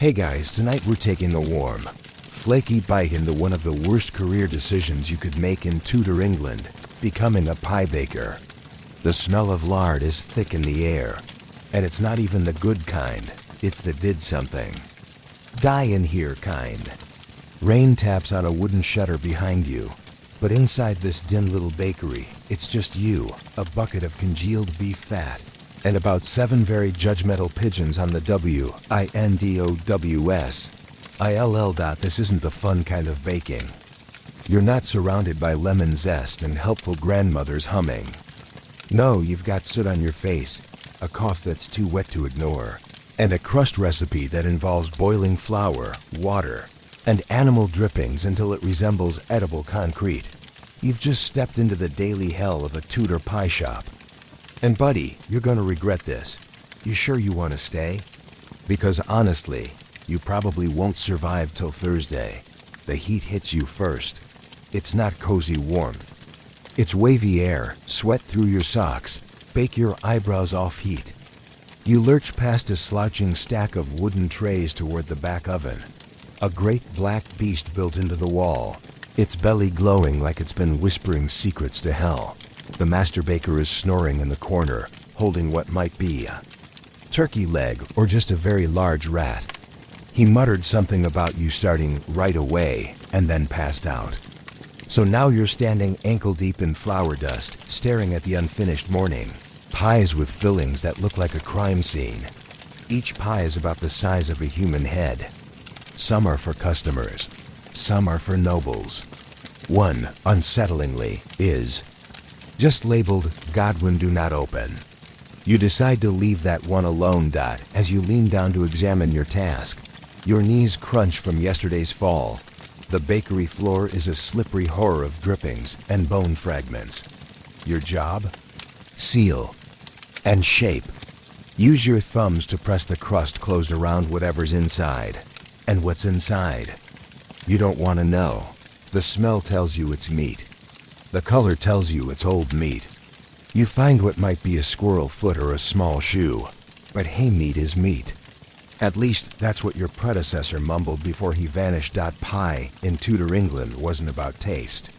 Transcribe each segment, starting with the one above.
Hey guys, tonight we're taking the warm, flaky bite into one of the worst career decisions you could make in Tudor England, becoming a pie baker. The smell of lard is thick in the air, and it's not even the good kind, it's the did something. Die in here kind. Rain taps on a wooden shutter behind you, but inside this dim little bakery, it's just you, a bucket of congealed beef fat, and about 7 very judgmental pigeons on the WINDOWS. ILL. This isn't the fun kind of baking. You're not surrounded by lemon zest and helpful grandmothers humming. No, you've got soot on your face, a cough that's too wet to ignore, and a crust recipe that involves boiling flour, water, and animal drippings until it resembles edible concrete. You've just stepped into the daily hell of a Tudor pie shop. And buddy, you're gonna regret this. You sure you want to stay? Because honestly, you probably won't survive till Thursday. The heat hits you first. It's not cozy warmth. It's wavy air, sweat through your socks, bake your eyebrows off heat. You lurch past a slouching stack of wooden trays toward the back oven. A great black beast built into the wall, its belly glowing like it's been whispering secrets to hell. The master baker is snoring in the corner, holding what might be a turkey leg or just a very large rat. He muttered something about you starting right away and then passed out. So now you're standing ankle-deep in flour dust, staring at the unfinished morning. Pies with fillings that look like a crime scene. Each pie is about the size of a human head. Some are for customers, some are for nobles. One, unsettlingly, is just labeled Godwin do not open. You decide to leave that one alone. As you lean down to examine your task, your knees crunch from yesterday's fall. The bakery floor is a slippery horror of drippings and bone fragments. Your job? Seal and shape. Use your thumbs to press the crust closed around whatever's inside. And what's inside? You don't want to know. The smell tells you it's meat. The color tells you it's old meat. You find what might be a squirrel foot or a small shoe, but hay meat is meat. At least that's what your predecessor mumbled before he vanished. Pie in Tudor England wasn't about taste.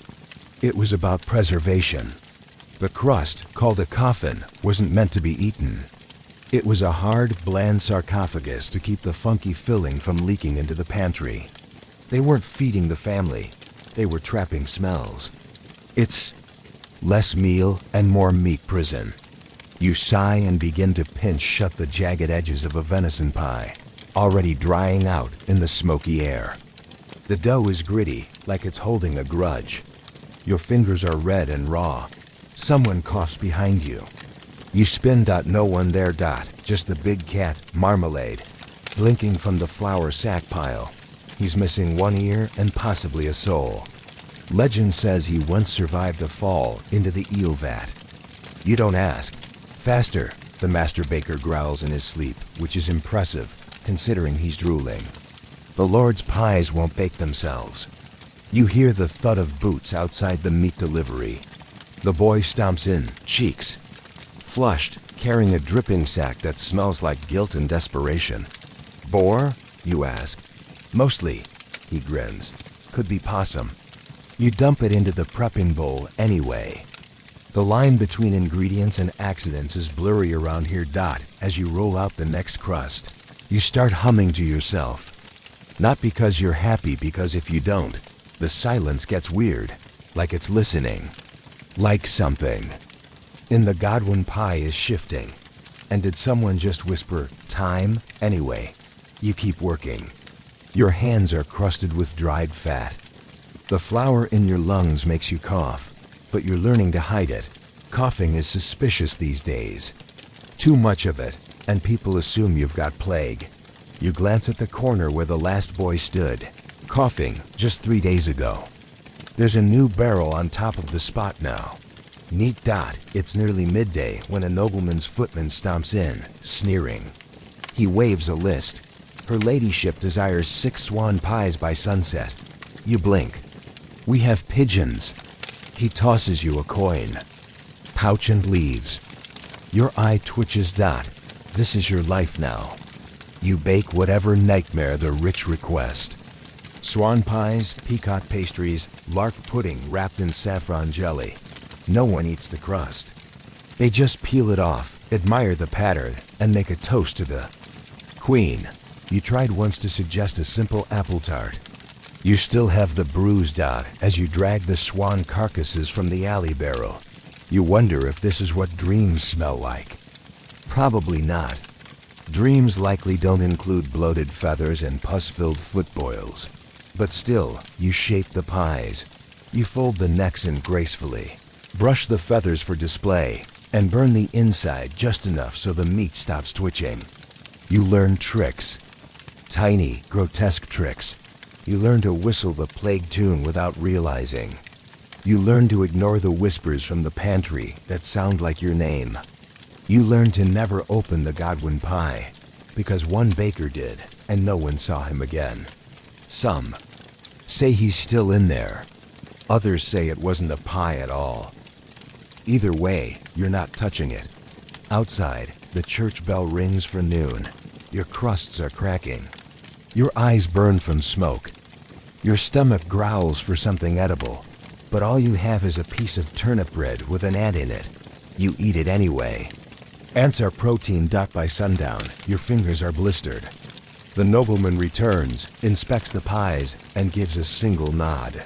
It was about preservation. The crust, called a coffin, wasn't meant to be eaten. It was a hard, bland sarcophagus to keep the funky filling from leaking into the pantry. They weren't feeding the family, they were trapping smells. It's less meal and more meat prison. You sigh and begin to pinch shut the jagged edges of a venison pie, already drying out in the smoky air. The dough is gritty, like it's holding a grudge. Your fingers are red and raw. Someone coughs behind you. You spin. No one there. Just the big cat, Marmalade, blinking from the flour sack pile. He's missing one ear and possibly a soul. Legend says he once survived a fall into the eel vat. You don't ask. Faster, the master baker growls in his sleep, which is impressive, considering he's drooling. The Lord's pies won't bake themselves. You hear the thud of boots outside the meat delivery. The boy stomps in, cheeks flushed, carrying a dripping sack that smells like guilt and desperation. Boar? You ask. Mostly, he grins. Could be possum. You dump it into the prepping bowl anyway. The line between ingredients and accidents is blurry around here. As you roll out the next crust, you start humming to yourself. Not because you're happy, because if you don't, the silence gets weird, like it's listening. Like something in the Godwin pie is shifting. And did someone just whisper, time? Anyway, you keep working. Your hands are crusted with dried fat. The flour in your lungs makes you cough, but you're learning to hide it. Coughing is suspicious these days. Too much of it, and people assume you've got plague. You glance at the corner where the last boy stood, coughing just 3 days ago. There's a new barrel on top of the spot now. Neat. It's nearly midday when a nobleman's footman stomps in, sneering. He waves a list. Her ladyship desires 6 swan pies by sunset. You blink. We have pigeons. He tosses you a coin. Pouch and leaves. Your eye twitches. This is your life now. You bake whatever nightmare the rich request. Swan pies, peacock pastries, lark pudding wrapped in saffron jelly. No one eats the crust. They just peel it off, admire the pattern, and make a toast to the queen. You tried once to suggest a simple apple tart. You still have the bruised dot as you drag the swan carcasses from the alley barrel. You wonder if this is what dreams smell like. Probably not. Dreams likely don't include bloated feathers and pus-filled foot boils. But still, you shape the pies. You fold the necks in gracefully, brush the feathers for display, and burn the inside just enough so the meat stops twitching. You learn tricks. Tiny, grotesque tricks. You learn to whistle the plague tune without realizing. You learn to ignore the whispers from the pantry that sound like your name. You learn to never open the Godwin pie, because one baker did, and no one saw him again. Some say he's still in there. Others say it wasn't a pie at all. Either way, you're not touching it. Outside, the church bell rings for noon. Your crusts are cracking. Your eyes burn from smoke. Your stomach growls for something edible, but all you have is a piece of turnip bread with an ant in it. You eat it anyway. Ants are protein. By sundown, your fingers are blistered. The nobleman returns, inspects the pies, and gives a single nod.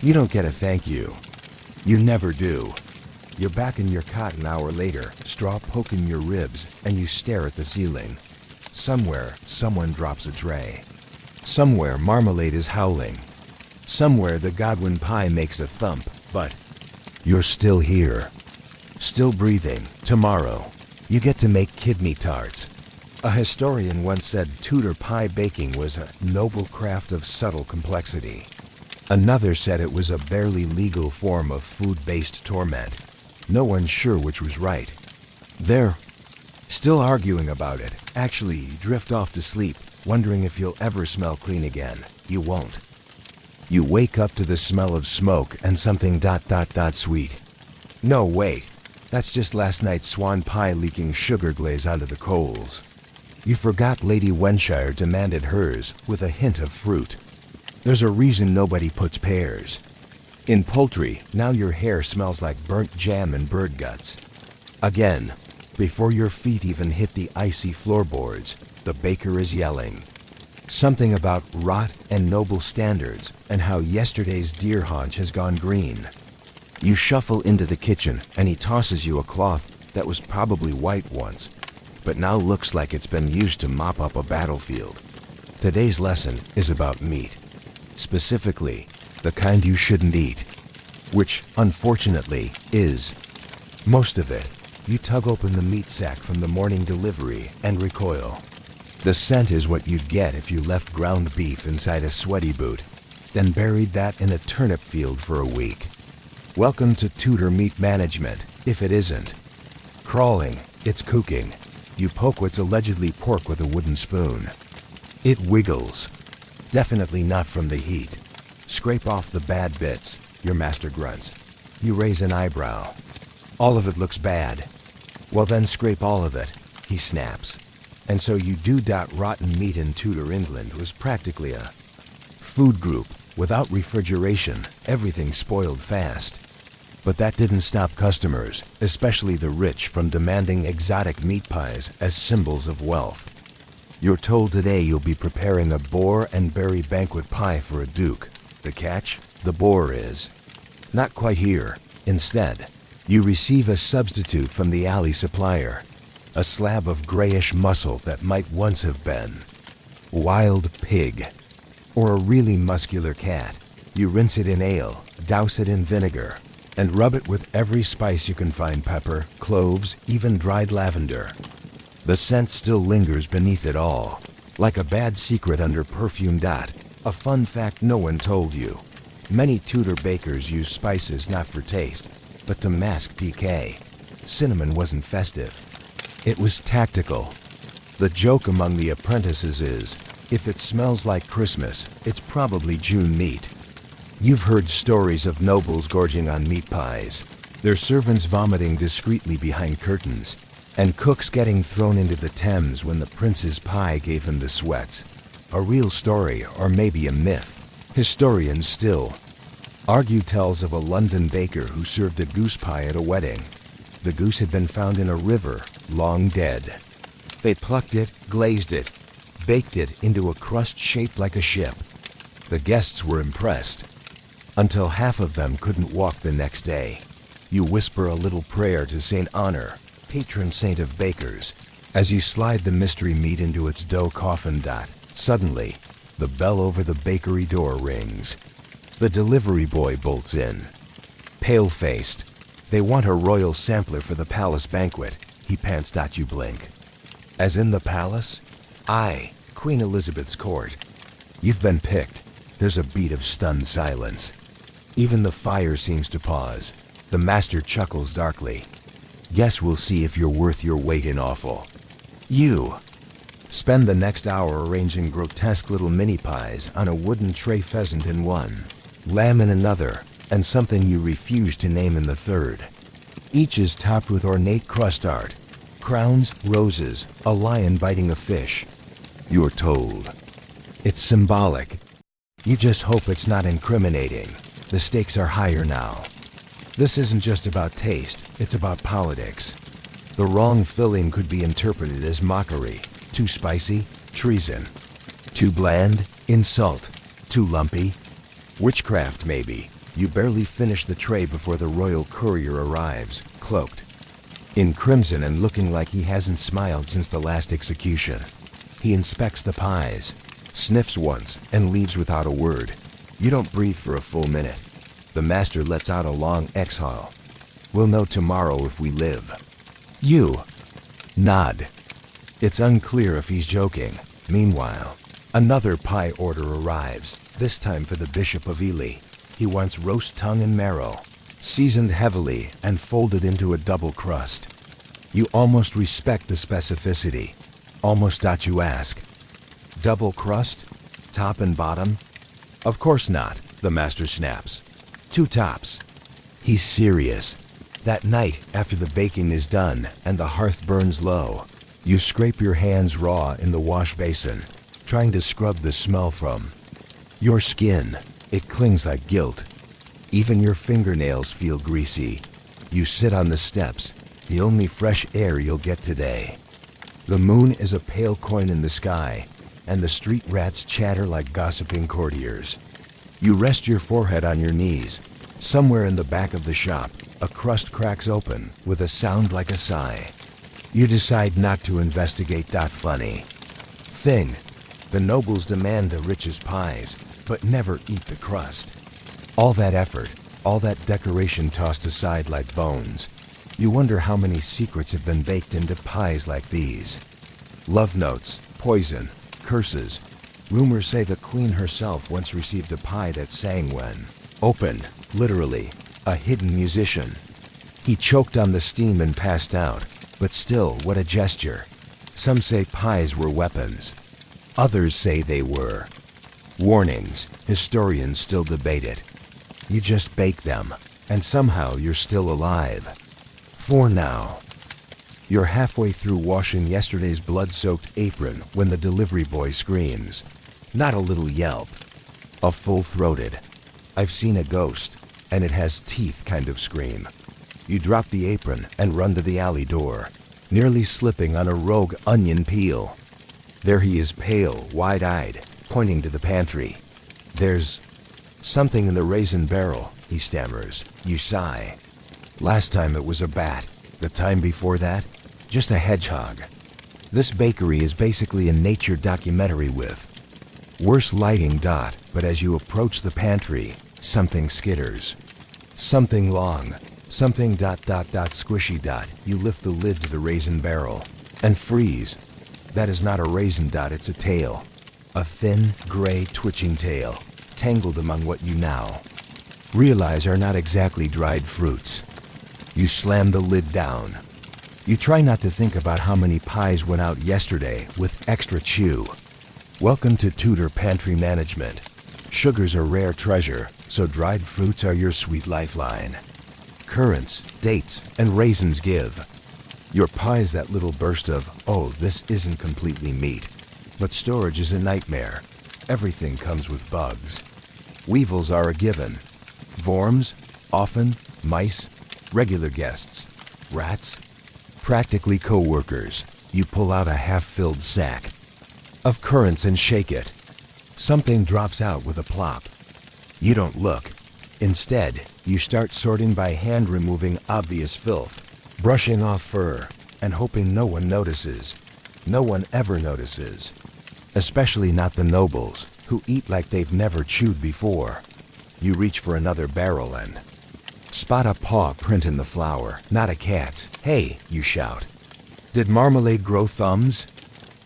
You don't get a thank you. You never do. You're back in your cot an hour later, straw poking your ribs, and you stare at the ceiling. Somewhere, someone drops a tray. Somewhere, marmalade is howling. Somewhere, the Godwin pie makes a thump, but you're still here. Still breathing. Tomorrow, you get to make kidney tarts. A historian once said Tudor pie baking was a noble craft of subtle complexity. Another said it was a barely legal form of food-based torment. No one's sure which was right. They're still arguing about it. Actually, you drift off to sleep, wondering if you'll ever smell clean again. You won't. You wake up to the smell of smoke and something ... sweet. No, wait. That's just last night's swan pie leaking sugar glaze onto the coals. You forgot Lady Wenshire demanded hers with a hint of fruit. There's a reason nobody puts pears. In poultry, now your hair smells like burnt jam and bird guts. Again, before your feet even hit the icy floorboards, the baker is yelling. Something about rot and noble standards and how yesterday's deer haunch has gone green. You shuffle into the kitchen and he tosses you a cloth that was probably white once, but now looks like it's been used to mop up a battlefield. Today's lesson is about meat. Specifically, the kind you shouldn't eat, which, unfortunately, is most of it. You tug open the meat sack from the morning delivery and recoil. The scent is what you'd get if you left ground beef inside a sweaty boot, then buried that in a turnip field for a week. Welcome to Tudor meat management, if it isn't. Crawling, it's cooking. You poke what's allegedly pork with a wooden spoon. It wiggles. Definitely not from the heat. Scrape off the bad bits, your master grunts. You raise an eyebrow. All of it looks bad. Well then scrape all of it, he snaps. And so you do. Rotten meat in Tudor England was practically a food group. Without refrigeration, everything spoiled fast. But that didn't stop customers, especially the rich, from demanding exotic meat pies as symbols of wealth. You're told today you'll be preparing a boar and berry banquet pie for a duke. The catch? The boar is not quite here. Instead, you receive a substitute from the alley supplier, a slab of grayish muscle that might once have been wild pig, or a really muscular cat. You rinse it in ale, douse it in vinegar, and rub it with every spice you can find: pepper, cloves, even dried lavender. The scent still lingers beneath it all, like a bad secret under perfume. A fun fact no one told you. Many Tudor bakers use spices not for taste, but to mask decay. Cinnamon wasn't festive. It was tactical. The joke among the apprentices is, if it smells like Christmas, it's probably June meat. You've heard stories of nobles gorging on meat pies, their servants vomiting discreetly behind curtains, And cooks getting thrown into the Thames when the prince's pie gave him the sweats. A real story, or maybe a myth. Historians still argue tells of a London baker who served a goose pie at a wedding. The goose had been found in a river, long dead. They plucked it, glazed it, baked it into a crust shaped like a ship. The guests were impressed, until half of them couldn't walk the next day. You whisper a little prayer to Saint Honor, patron saint of bakers, as you slide the mystery meat into its dough coffin. Suddenly, the bell over the bakery door rings. The delivery boy bolts in. Pale-faced, they want a royal sampler for the palace banquet. He pants. You blink. As in the palace? Aye, Queen Elizabeth's court. You've been picked. There's a beat of stunned silence. Even the fire seems to pause. The master chuckles darkly. Guess we'll see if you're worth your weight in offal. You spend the next hour arranging grotesque little mini pies on a wooden tray, pheasant in one, lamb in another, and something you refuse to name in the third. Each is topped with ornate crust art, crowns, roses, a lion biting a fish. You're told it's symbolic. You just hope it's not incriminating. The stakes are higher now. This isn't just about taste, it's about politics. The wrong filling could be interpreted as mockery. Too spicy? Treason. Too bland? Insult. Too lumpy? Witchcraft, maybe. You barely finish the tray before the royal courier arrives, cloaked in crimson and looking like he hasn't smiled since the last execution. He inspects the pies, sniffs once, and leaves without a word. You don't breathe for a full minute. The master lets out a long exhale. We'll know tomorrow if we live. You nod. It's unclear if he's joking. Meanwhile, another pie order arrives, this time for the Bishop of Ely. He wants roast tongue and marrow, seasoned heavily and folded into a double crust. You almost respect the specificity. Almost. You ask, double crust? Top and bottom? Of course not, the master snaps. 2 tops. He's serious. That night, after the baking is done and the hearth burns low, you scrape your hands raw in the wash basin, trying to scrub the smell from your skin. It clings like guilt. Even your fingernails feel greasy. You sit on the steps, the only fresh air you'll get today. The moon is a pale coin in the sky, and the street rats chatter like gossiping courtiers. You rest your forehead on your knees. Somewhere in the back of the shop, a crust cracks open with a sound like a sigh. You decide not to investigate. Funny thing, the nobles demand the richest pies, but never eat the crust. All that effort, all that decoration tossed aside like bones. You wonder how many secrets have been baked into pies like these. Love notes, poison, curses. Rumors say the queen herself once received a pie that sang when opened, literally, a hidden musician. He choked on the steam and passed out, but still, what a gesture. Some say pies were weapons. Others say they were warnings. Historians still debate it. You just bake them, and somehow you're still alive. For now. You're halfway through washing yesterday's blood-soaked apron when the delivery boy screams. Not a little yelp. A full-throated, I've seen a ghost, and it has teeth kind of scream. You drop the apron and run to the alley door, nearly slipping on a rogue onion peel. There he is, pale, wide-eyed, pointing to the pantry. There's something in the raisin barrel, he stammers. You sigh. Last time it was a bat. The time before that, just a hedgehog. This bakery is basically a nature documentary with worse lighting. But as you approach the pantry, something skitters. Something long. Something ... squishy. You lift the lid to the raisin barrel and freeze. That is not a raisin. It's a tail. A thin, gray, twitching tail, tangled among what you now realize are not exactly dried fruits. You slam the lid down. You try not to think about how many pies went out yesterday with extra chew. Welcome to Tudor pantry management. Sugars are rare treasure, so dried fruits are your sweet lifeline. Currants, dates, and raisins give Your pie's that little burst of, oh, this isn't completely meat. But storage is a nightmare. Everything comes with bugs. Weevils are a given. Worms, often, mice, regular guests, rats, practically co-workers. You pull out a half-filled sack of currants and shake it. Something drops out with a plop. You don't look. Instead, you start sorting by hand, removing obvious filth, brushing off fur, and hoping no one notices. No one ever notices. Especially not the nobles, who eat like they've never chewed before. You reach for another barrel and spot a paw print in the flour, not a cat's. Hey, you shout. Did marmalade grow thumbs?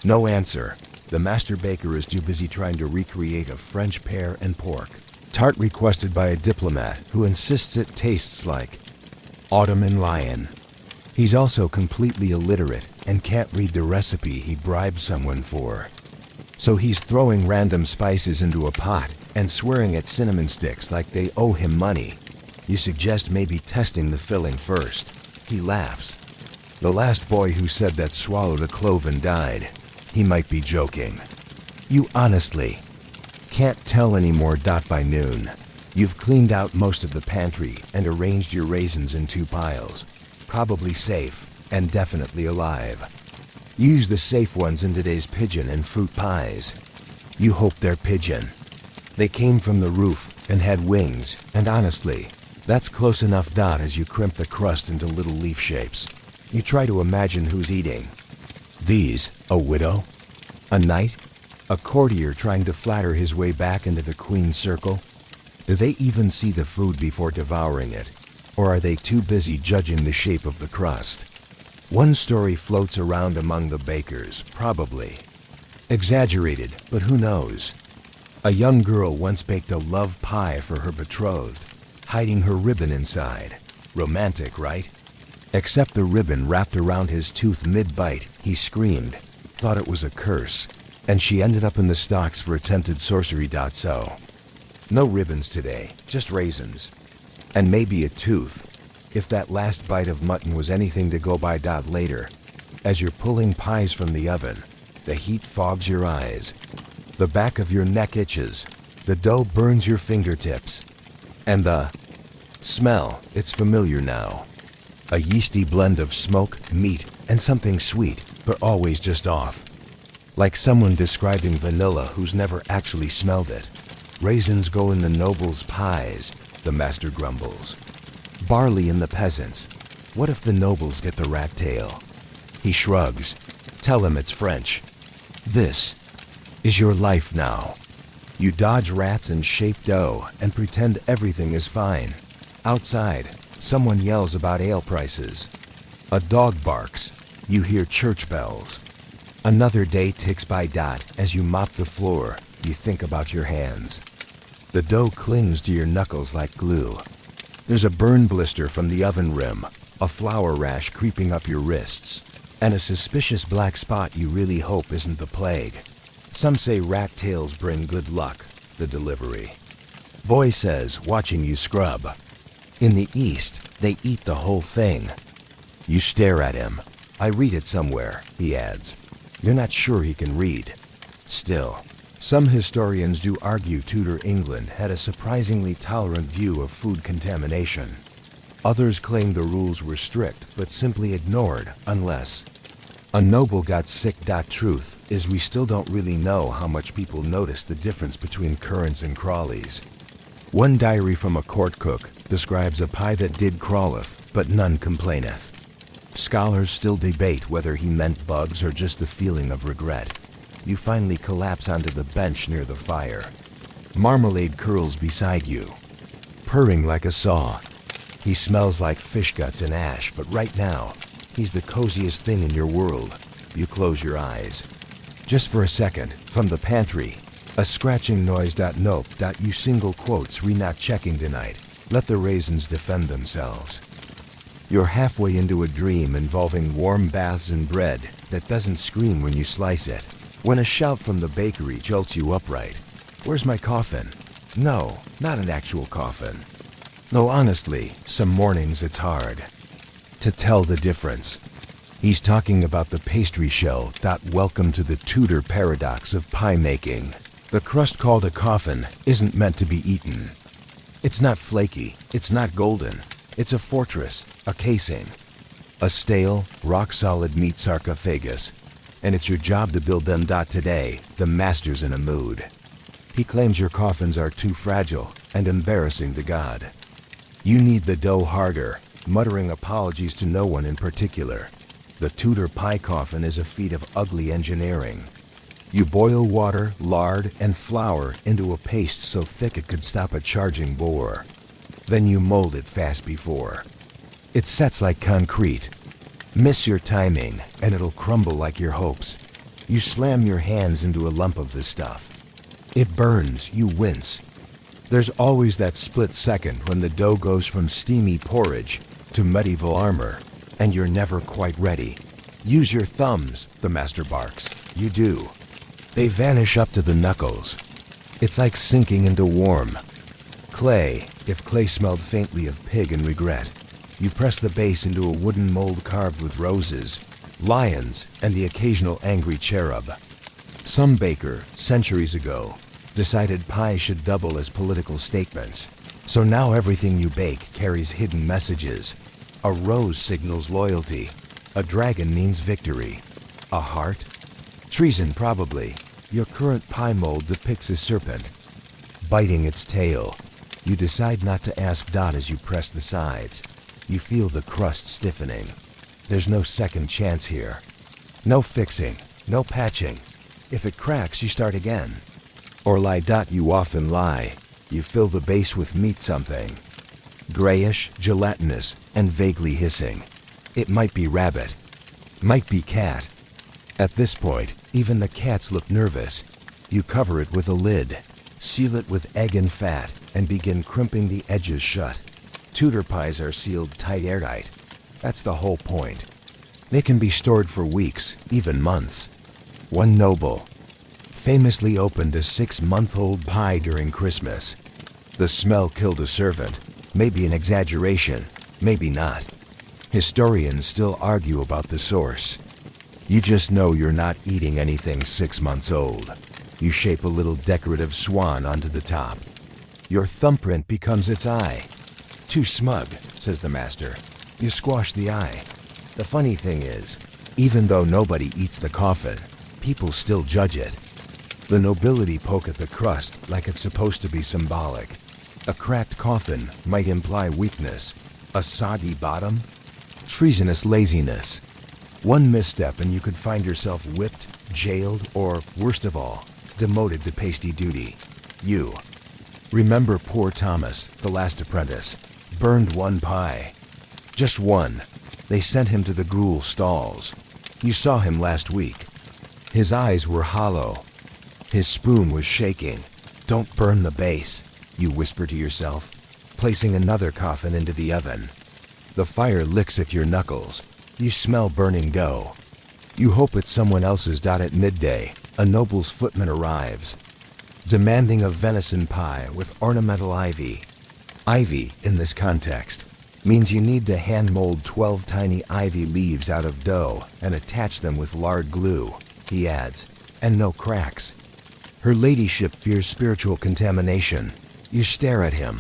No answer. The master baker is too busy trying to recreate a French pear and pork tart requested by a diplomat who insists it tastes like Ottoman lion. He's also completely illiterate and can't read the recipe he bribed someone for. So he's throwing random spices into a pot and swearing at cinnamon sticks like they owe him money. You suggest maybe testing the filling first. He laughs. The last boy who said that swallowed a clove and died. He might be joking. You honestly can't tell anymore. By noon, you've cleaned out most of the pantry and arranged your raisins in 2 piles. Probably safe and definitely alive. Use the safe ones in today's pigeon and fruit pies. You hope they're pigeon. They came from the roof and had wings, and honestly, that's close enough. As you crimp the crust into little leaf shapes, you try to imagine who's eating these. A widow? A knight? A courtier trying to flatter his way back into the queen's circle? Do they even see the food before devouring it? Or are they too busy judging the shape of the crust? One story floats around among the bakers, probably exaggerated, but who knows? A young girl once baked a love pie for her betrothed, hiding her ribbon inside. Romantic, right? Except the ribbon wrapped around his tooth mid-bite. He screamed, thought it was a curse, and she ended up in the stocks for attempted sorcery. So, no ribbons today, just raisins. And maybe a tooth, if that last bite of mutton was anything to go by. Later, as you're pulling pies from the oven, the heat fogs your eyes. The back of your neck itches. The dough burns your fingertips. And the smell, it's familiar now. A yeasty blend of smoke, meat, and something sweet, but always just off. Like someone describing vanilla who's never actually smelled it. Raisins go in the nobles' pies, the master grumbles. Barley in the peasants. What if the nobles get the rat tail? He shrugs. Tell him it's French. This is your life now. You dodge rats and shape dough and pretend everything is fine. Outside, someone yells about ale prices. A dog barks. You hear church bells. Another day ticks by. As you mop the floor, you think about your hands. The dough clings to your knuckles like glue. There's a burn blister from the oven rim, a flour rash creeping up your wrists, and a suspicious black spot you really hope isn't the plague. Some say rat tails bring good luck. The delivery boy says, watching you scrub. In the East, they eat the whole thing. You stare at him. I read it somewhere, he adds. You're not sure he can read. Still, some historians do argue Tudor England had a surprisingly tolerant view of food contamination. Others claim the rules were strict but simply ignored unless a noble got sick. Truth is, we still don't really know how much people noticed the difference between currants and crawlies. One diary from a court cook describes a pie that did crawleth, but none complaineth. Scholars still debate whether he meant bugs or just the feeling of regret. You finally collapse onto the bench near the fire. Marmalade curls beside you, purring like a saw. He smells like fish guts and ash, but right now, he's the coziest thing in your world. You close your eyes. Just for a second, from the pantry, a scratching noise. Nope. You single quotes. Re not checking tonight. Let the raisins defend themselves. You're halfway into a dream involving warm baths and bread that doesn't scream when you slice it, when a shout from the bakery jolts you upright. Where's my coffin? No, not an actual coffin. No, honestly, some mornings it's hard to tell the difference. He's talking about the pastry shell. Welcome to the Tudor paradox of pie making. The crust called a coffin isn't meant to be eaten. It's not flaky, it's not golden. It's a fortress, a casing, a stale, rock-solid meat sarcophagus. And it's your job to build them. Today, the master's in a mood. He claims your coffins are too fragile and embarrassing to God. You need the dough harder, muttering apologies to no one in particular. The Tudor pie coffin is a feat of ugly engineering. You boil water, lard, and flour into a paste so thick it could stop a charging boar. Then you mold it fast before. It sets like concrete. Miss your timing, and it'll crumble like your hopes. You slam your hands into a lump of this stuff. It burns, you wince. There's always that split second when the dough goes from steamy porridge to medieval armor, and you're never quite ready. Use your thumbs, the master barks. You do. They vanish up to the knuckles. It's like sinking into warm clay, if clay smelled faintly of pig and regret. You press the base into a wooden mold carved with roses, lions, and the occasional angry cherub. Some baker, centuries ago, decided pie should double as political statements. So now everything you bake carries hidden messages. A rose signals loyalty. A dragon means victory. A heart? Treason, probably. Your current pie mold depicts a serpent biting its tail. You decide not to ask. As you press the sides, you feel the crust stiffening. There's no second chance here. No fixing, no patching. If it cracks, you start again. Or lie. You often lie. You fill the base with meat, something grayish, gelatinous, and vaguely hissing. It might be rabbit, might be cat. At this point, even the cats look nervous. You cover it with a lid, seal it with egg and fat, and begin crimping the edges shut. Tudor pies are sealed tight, airtight. That's the whole point. They can be stored for weeks, even months. One noble famously opened a 6-month-old pie during Christmas. The smell killed a servant. Maybe an exaggeration, maybe not. Historians still argue about the source. You just know you're not eating anything 6 months old. You shape a little decorative swan onto the top. Your thumbprint becomes its eye. Too smug, says the master. You squash the eye. The funny thing is, even though nobody eats the coffin, people still judge it. The nobility poke at the crust like it's supposed to be symbolic. A cracked coffin might imply weakness. A soggy bottom? Treasonous laziness. One misstep and you could find yourself whipped, jailed, or, worst of all, demoted to pasty duty. You. Remember poor Thomas, the last apprentice, burned one pie. Just one. They sent him to the gruel stalls. You saw him last week. His eyes were hollow. His spoon was shaking. Don't burn the base, you whisper to yourself, placing another coffin into the oven. The fire licks at your knuckles. You smell burning dough. You hope it's someone else's. At midday, a noble's footman arrives, demanding a venison pie with ornamental ivy. Ivy, in this context, means you need to hand mold 12 tiny ivy leaves out of dough and attach them with lard glue, he adds, and no cracks. Her ladyship fears spiritual contamination. You stare at him.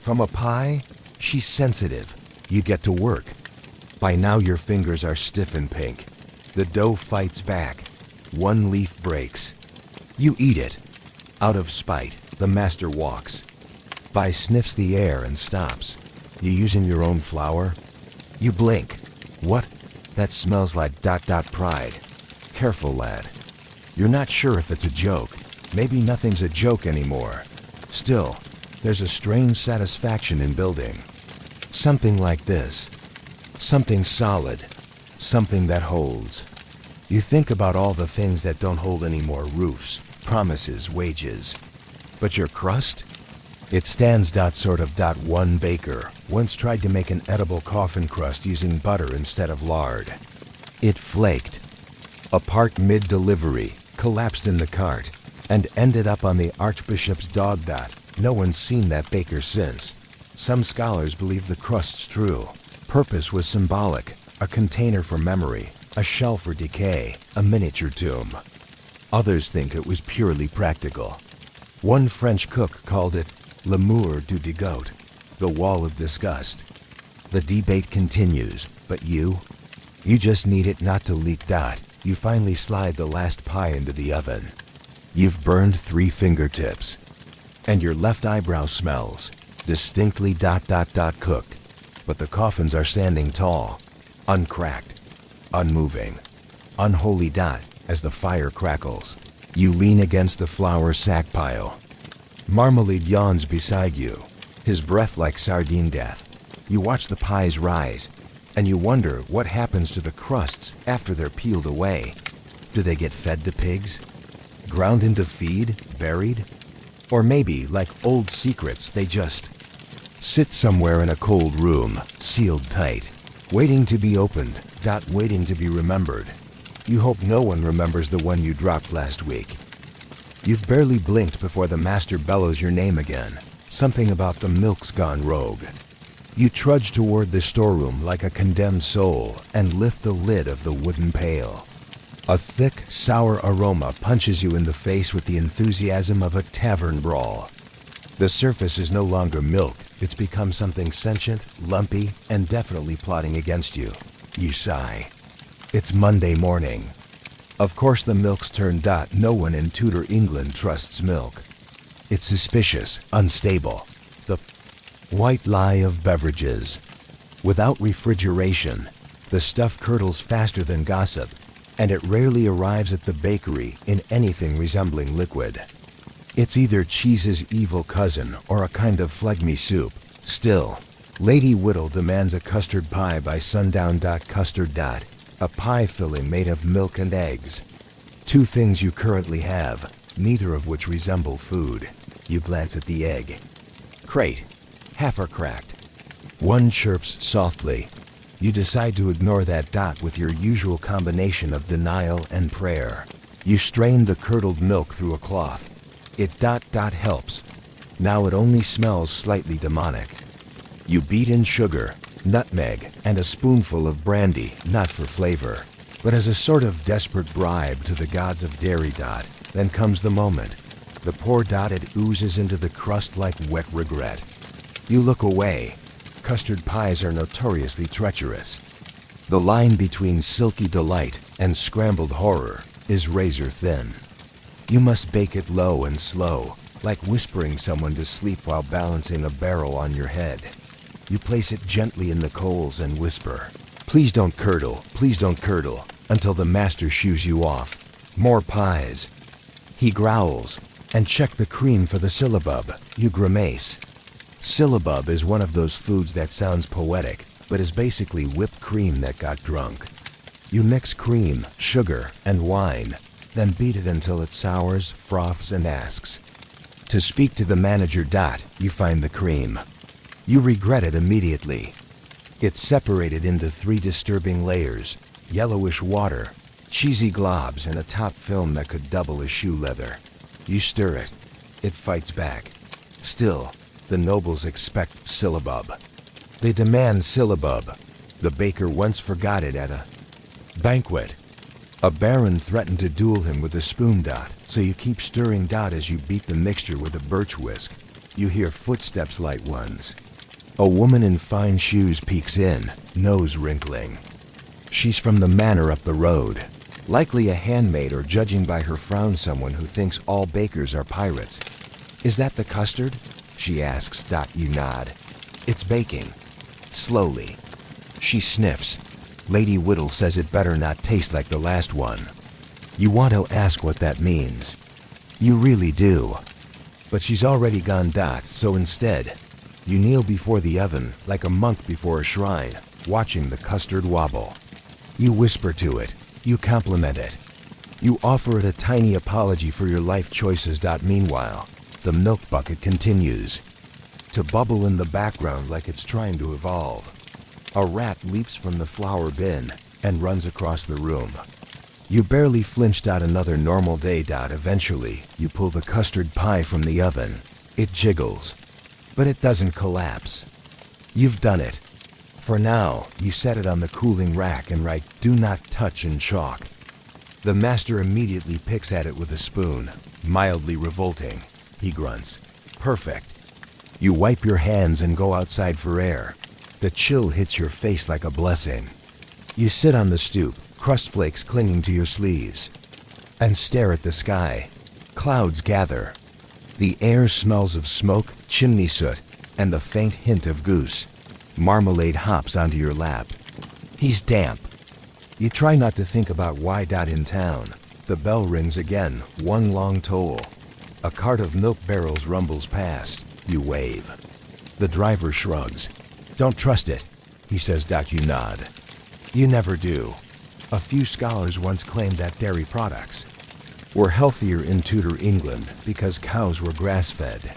From a pie, she's sensitive. You get to work. By now your fingers are stiff and pink. The dough fights back. One leaf breaks. You eat it. Out of spite, the master walks by, sniffs the air and stops. You using your own flour? You blink. What? That smells like ... pride. Careful, lad. You're not sure if it's a joke. Maybe nothing's a joke anymore. Still, there's a strange satisfaction in building. Something like this. Something solid. Something that holds. You think about all the things that don't hold anymore: roofs, promises, wages. But your crust? It stands ... One baker once tried to make an edible coffin crust using butter instead of lard. It flaked. Apart mid-delivery, collapsed in the cart, and ended up on the Archbishop's dog. No one's seen that baker since. Some scholars believe the crust's true purpose was symbolic. a container for memory, a shell for decay, a miniature tomb. Others think it was purely practical. One French cook called it le mur du dégoût, the wall of disgust. The debate continues, but you just need it not to leak. You finally slide the last pie into the oven. You've burned 3 fingertips, and your left eyebrow smells distinctly cooked, but the coffins are standing tall, uncracked, unmoving, unholy. As the fire crackles, you lean against the flour sack pile. Marmalade yawns beside you, his breath like sardine death. You watch the pies rise, and you wonder what happens to the crusts after they're peeled away. Do they get fed to pigs? Ground into feed? Buried? Or maybe, like old secrets, they just sit somewhere in a cold room, sealed tight, waiting to be opened, waiting to be remembered. You hope no one remembers the one you dropped last week. You've barely blinked before the master bellows your name again. Something about the milk's gone rogue. You trudge toward the storeroom like a condemned soul and lift the lid of the wooden pail. A thick, sour aroma punches you in the face with the enthusiasm of a tavern brawl. The surface is no longer milk. It's become something sentient, lumpy, and definitely plotting against you. You sigh. It's Monday morning. Of course the milk's turned. No one in Tudor England trusts milk. It's suspicious, unstable. The white lie of beverages. Without refrigeration, the stuff curdles faster than gossip, and it rarely arrives at the bakery in anything resembling liquid. It's either cheese's evil cousin or a kind of phlegmy soup. Still, Lady Whittle demands a custard pie by sundown. Custard. A pie filling made of milk and eggs. 2 things you currently have, neither of which resemble food. You glance at the egg. Crate. Half are cracked. One chirps softly. You decide to ignore that. With your usual combination of denial and prayer. You strain the curdled milk through a cloth. It helps. Now it only smells slightly demonic. You beat in sugar, nutmeg, and a spoonful of brandy, not for flavor, but as a sort of desperate bribe to the gods of dairy. Then comes the moment. The pour. It oozes into the crust like wet regret. You look away. Custard pies are notoriously treacherous. The line between silky delight and scrambled horror is razor thin. You must bake it low and slow, like whispering someone to sleep while balancing a barrel on your head. You place it gently in the coals and whisper, please don't curdle, until the master shoos you off. More pies. He growls, and check the cream for the syllabub. You grimace. Syllabub is one of those foods that sounds poetic, but is basically whipped cream that got drunk. You mix cream, sugar, and wine, then beat it until it sours, froths, and asks to speak to the manager. You find the cream. You regret it immediately. It's separated into 3 disturbing layers: yellowish water, cheesy globs, and a top film that could double as shoe leather. You stir it. It fights back. Still, the nobles expect syllabub. They demand syllabub. The baker once forgot it at a banquet. A baron threatened to duel him with a spoon. So you keep stirring. As you beat the mixture with a birch whisk, you hear footsteps, light ones. A woman in fine shoes peeks in, nose wrinkling. She's from the manor up the road. Likely a handmaid, or judging by her frown, someone who thinks all bakers are pirates. Is that the custard? She asks. You nod. It's baking. Slowly. She sniffs. Lady Whittle says it better not taste like the last one. You want to ask what that means. You really do. But she's already gone. So instead, you kneel before the oven like a monk before a shrine, watching the custard wobble. You whisper to it. You compliment it. You offer it a tiny apology for your life choices. Meanwhile, the milk bucket continues to bubble in the background like it's trying to evolve. A rat leaps from the flour bin and runs across the room. You barely flinch. Another normal day. Eventually, you pull the custard pie from the oven. It jiggles, but it doesn't collapse. You've done it. For now, you set it on the cooling rack and write "Do not touch" in chalk. The master immediately picks at it with a spoon. Mildly revolting. He grunts. Perfect. You wipe your hands and go outside for air. The chill hits your face like a blessing. You sit on the stoop, crust flakes clinging to your sleeves, and stare at the sky. Clouds gather. The air smells of smoke, chimney soot, and the faint hint of goose. Marmalade hops onto your lap. He's damp. You try not to think about why. In town, the bell rings again, one long toll. A cart of milk barrels rumbles past. You wave. The driver shrugs. Don't trust it, he says. You nod. You never do. A few scholars once claimed that dairy products were healthier in Tudor England because cows were grass-fed.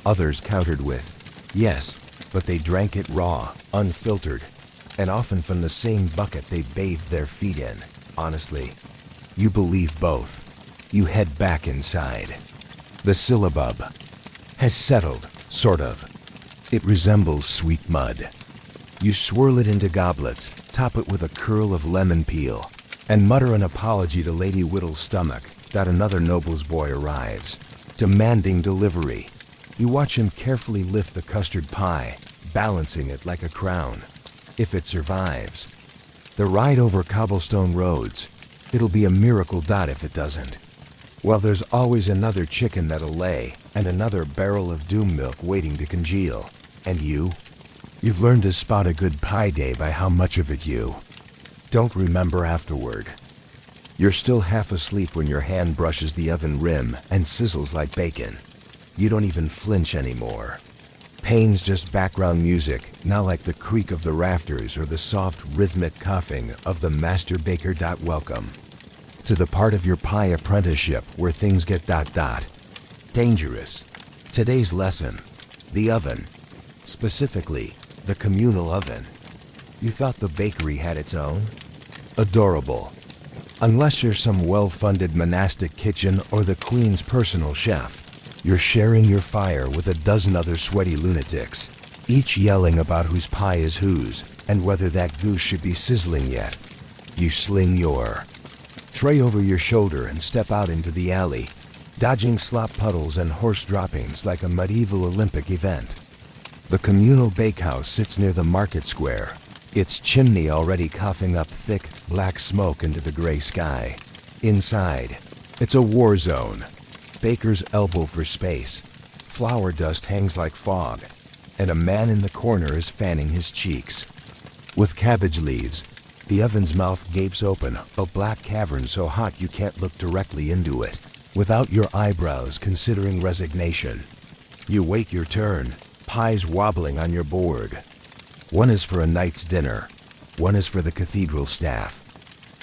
Others countered with, yes, but they drank it raw, unfiltered, and often from the same bucket they bathed their feet in. Honestly, you believe both. You head back inside. The syllabub has settled, sort of. It resembles sweet mud. You swirl it into goblets, top it with a curl of lemon peel, and mutter an apology to Lady Whittle's stomach. Another noble's boy arrives, demanding delivery. You watch him carefully lift the custard pie, balancing it like a crown. If it survives. The ride over cobblestone roads. It'll be a miracle. If it doesn't, well, there's always another chicken that'll lay, and another barrel of doom milk waiting to congeal. And you've learned to spot a good pie day by how much of it you don't remember afterward. You're still half asleep when your hand brushes the oven rim and sizzles like bacon. You don't even flinch anymore. Pain's just background music, now like the creak of the rafters or the soft rhythmic coughing of the master baker. Welcome to the part of your pie apprenticeship where things get dangerous. Today's lesson, the oven. Specifically, the communal oven. You thought the bakery had its own? Adorable. Unless you're some well-funded monastic kitchen or the Queen's personal chef, you're sharing your fire with a dozen other sweaty lunatics, each yelling about whose pie is whose and whether that goose should be sizzling yet. You sling your tray over your shoulder and step out into the alley, dodging slop puddles and horse droppings like a medieval Olympic event. The communal bakehouse sits near the market square, its chimney already coughing up thick, black smoke into the gray sky. Inside, it's a war zone. Bakers elbow for space. Flour dust hangs like fog, and a man in the corner is fanning his cheeks. With cabbage leaves, the oven's mouth gapes open, a black cavern so hot you can't look directly into it, without your eyebrows considering resignation. You wait your turn, pies wobbling on your board. One is for a night's dinner. One is for the cathedral staff.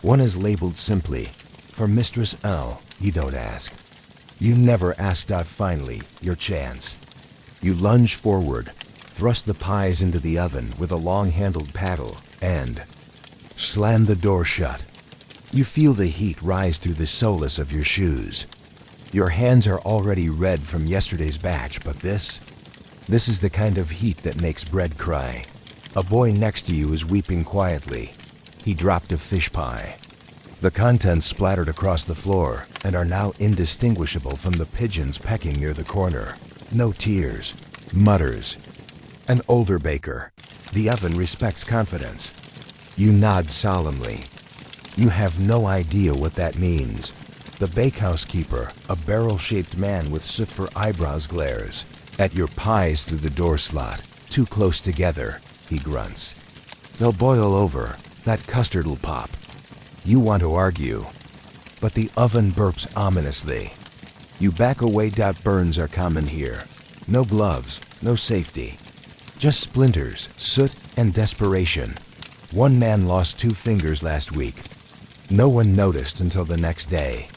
One is labeled simply, for Mistress L. You don't ask. You never ask. Finally, your chance. You lunge forward, thrust the pies into the oven with a long-handled paddle, and slam the door shut. You feel the heat rise through the soles of your shoes. Your hands are already red from yesterday's batch, but this is the kind of heat that makes bread cry. A boy next to you is weeping quietly. He dropped a fish pie. The contents splattered across the floor and are now indistinguishable from the pigeons pecking near the corner. No tears, mutters. An older baker. The oven respects confidence. You nod solemnly. You have no idea what that means. The bakehouse keeper, a barrel-shaped man with soot for eyebrows, glares at your pies through the door slot. Too close together, he grunts. They'll boil over. That custard'll pop. You want to argue, but the oven burps ominously. You back away. Burns are common here. No gloves, no safety. Just splinters, soot, and desperation. One man lost 2 fingers last week. No one noticed until the next day.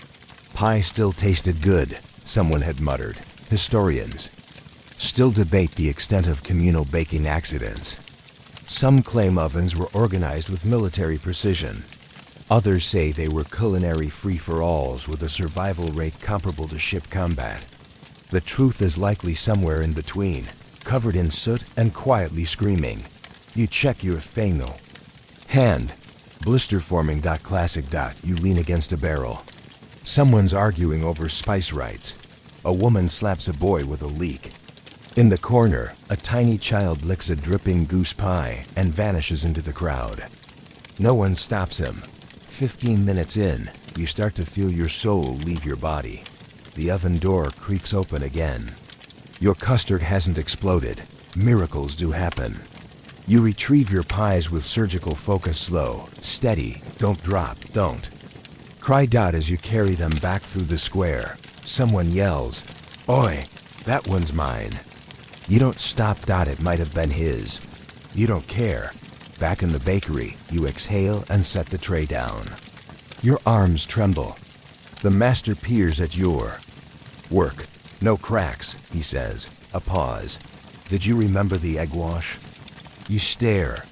Pie still tasted good, someone had muttered. Historians still debate the extent of communal baking accidents. Some claim ovens were organized with military precision. Others say they were culinary free-for-alls with a survival rate comparable to ship combat. The truth is likely somewhere in between, covered in soot and quietly screaming. You check your final. Hand. Blister forming. Classic. You lean against a barrel. Someone's arguing over spice rights. A woman slaps a boy with a leek. In the corner, a tiny child licks a dripping goose pie and vanishes into the crowd. No one stops him. 15 minutes in, you start to feel your soul leave your body. The oven door creaks open again. Your custard hasn't exploded. Miracles do happen. You retrieve your pies with surgical focus. Slow, steady, don't drop, don't. Cry. As you carry them back through the square, someone yells, "Oi, that one's mine." You don't stop. It might have been his. You don't care. Back in the bakery, you exhale and set the tray down. Your arms tremble. The master peers at your work. "No cracks," he says. A pause. "Did you remember the egg wash?" You stare.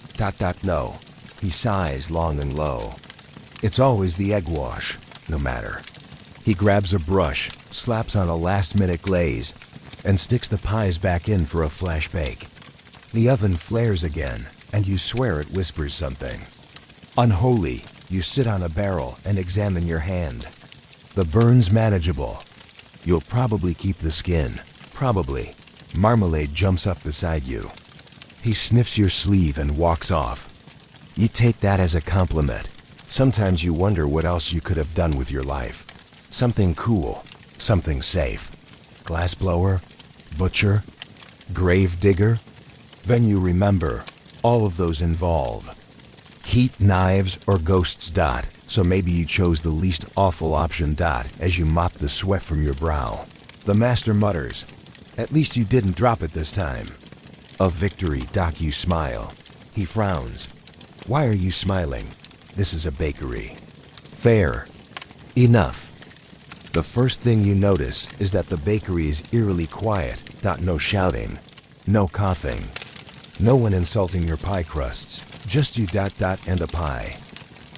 No. He sighs long and low. "It's always the egg wash, no matter." He grabs a brush, slaps on a last-minute glaze, and sticks the pies back in for a flash bake. The oven flares again, and you swear it whispers something. Unholy, you sit on a barrel and examine your hand. The burn's manageable. You'll probably keep the skin. Probably. Marmalade jumps up beside you. He sniffs your sleeve and walks off. You take that as a compliment. Sometimes you wonder what else you could have done with your life. Something cool. Something safe. Glassblower? Butcher? Grave digger? Then you remember, all of those involve heat, knives, or ghosts. So maybe you chose the least awful option. As you mop the sweat from your brow. The master mutters, "At least you didn't drop it this time." A victory. You smile. He frowns. "Why are you smiling? This is a bakery." Fair. Enough. The first thing you notice is that the bakery is eerily quiet. No shouting. No coughing. No one insulting your pie crusts. Just you. And a pie.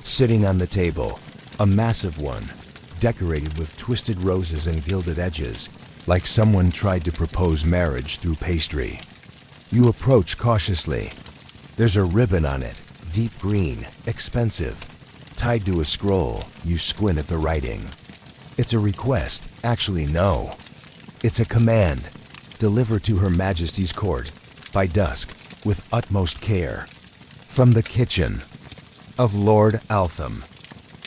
Sitting on the table. A massive one. Decorated with twisted roses and gilded edges. Like someone tried to propose marriage through pastry. You approach cautiously. There's a ribbon on it. Deep green. Expensive. Tied to a scroll, you squint at the writing. It's a request. Actually, no. It's a command. Deliver to Her Majesty's court. By dusk. With utmost care. From the kitchen of Lord Altham.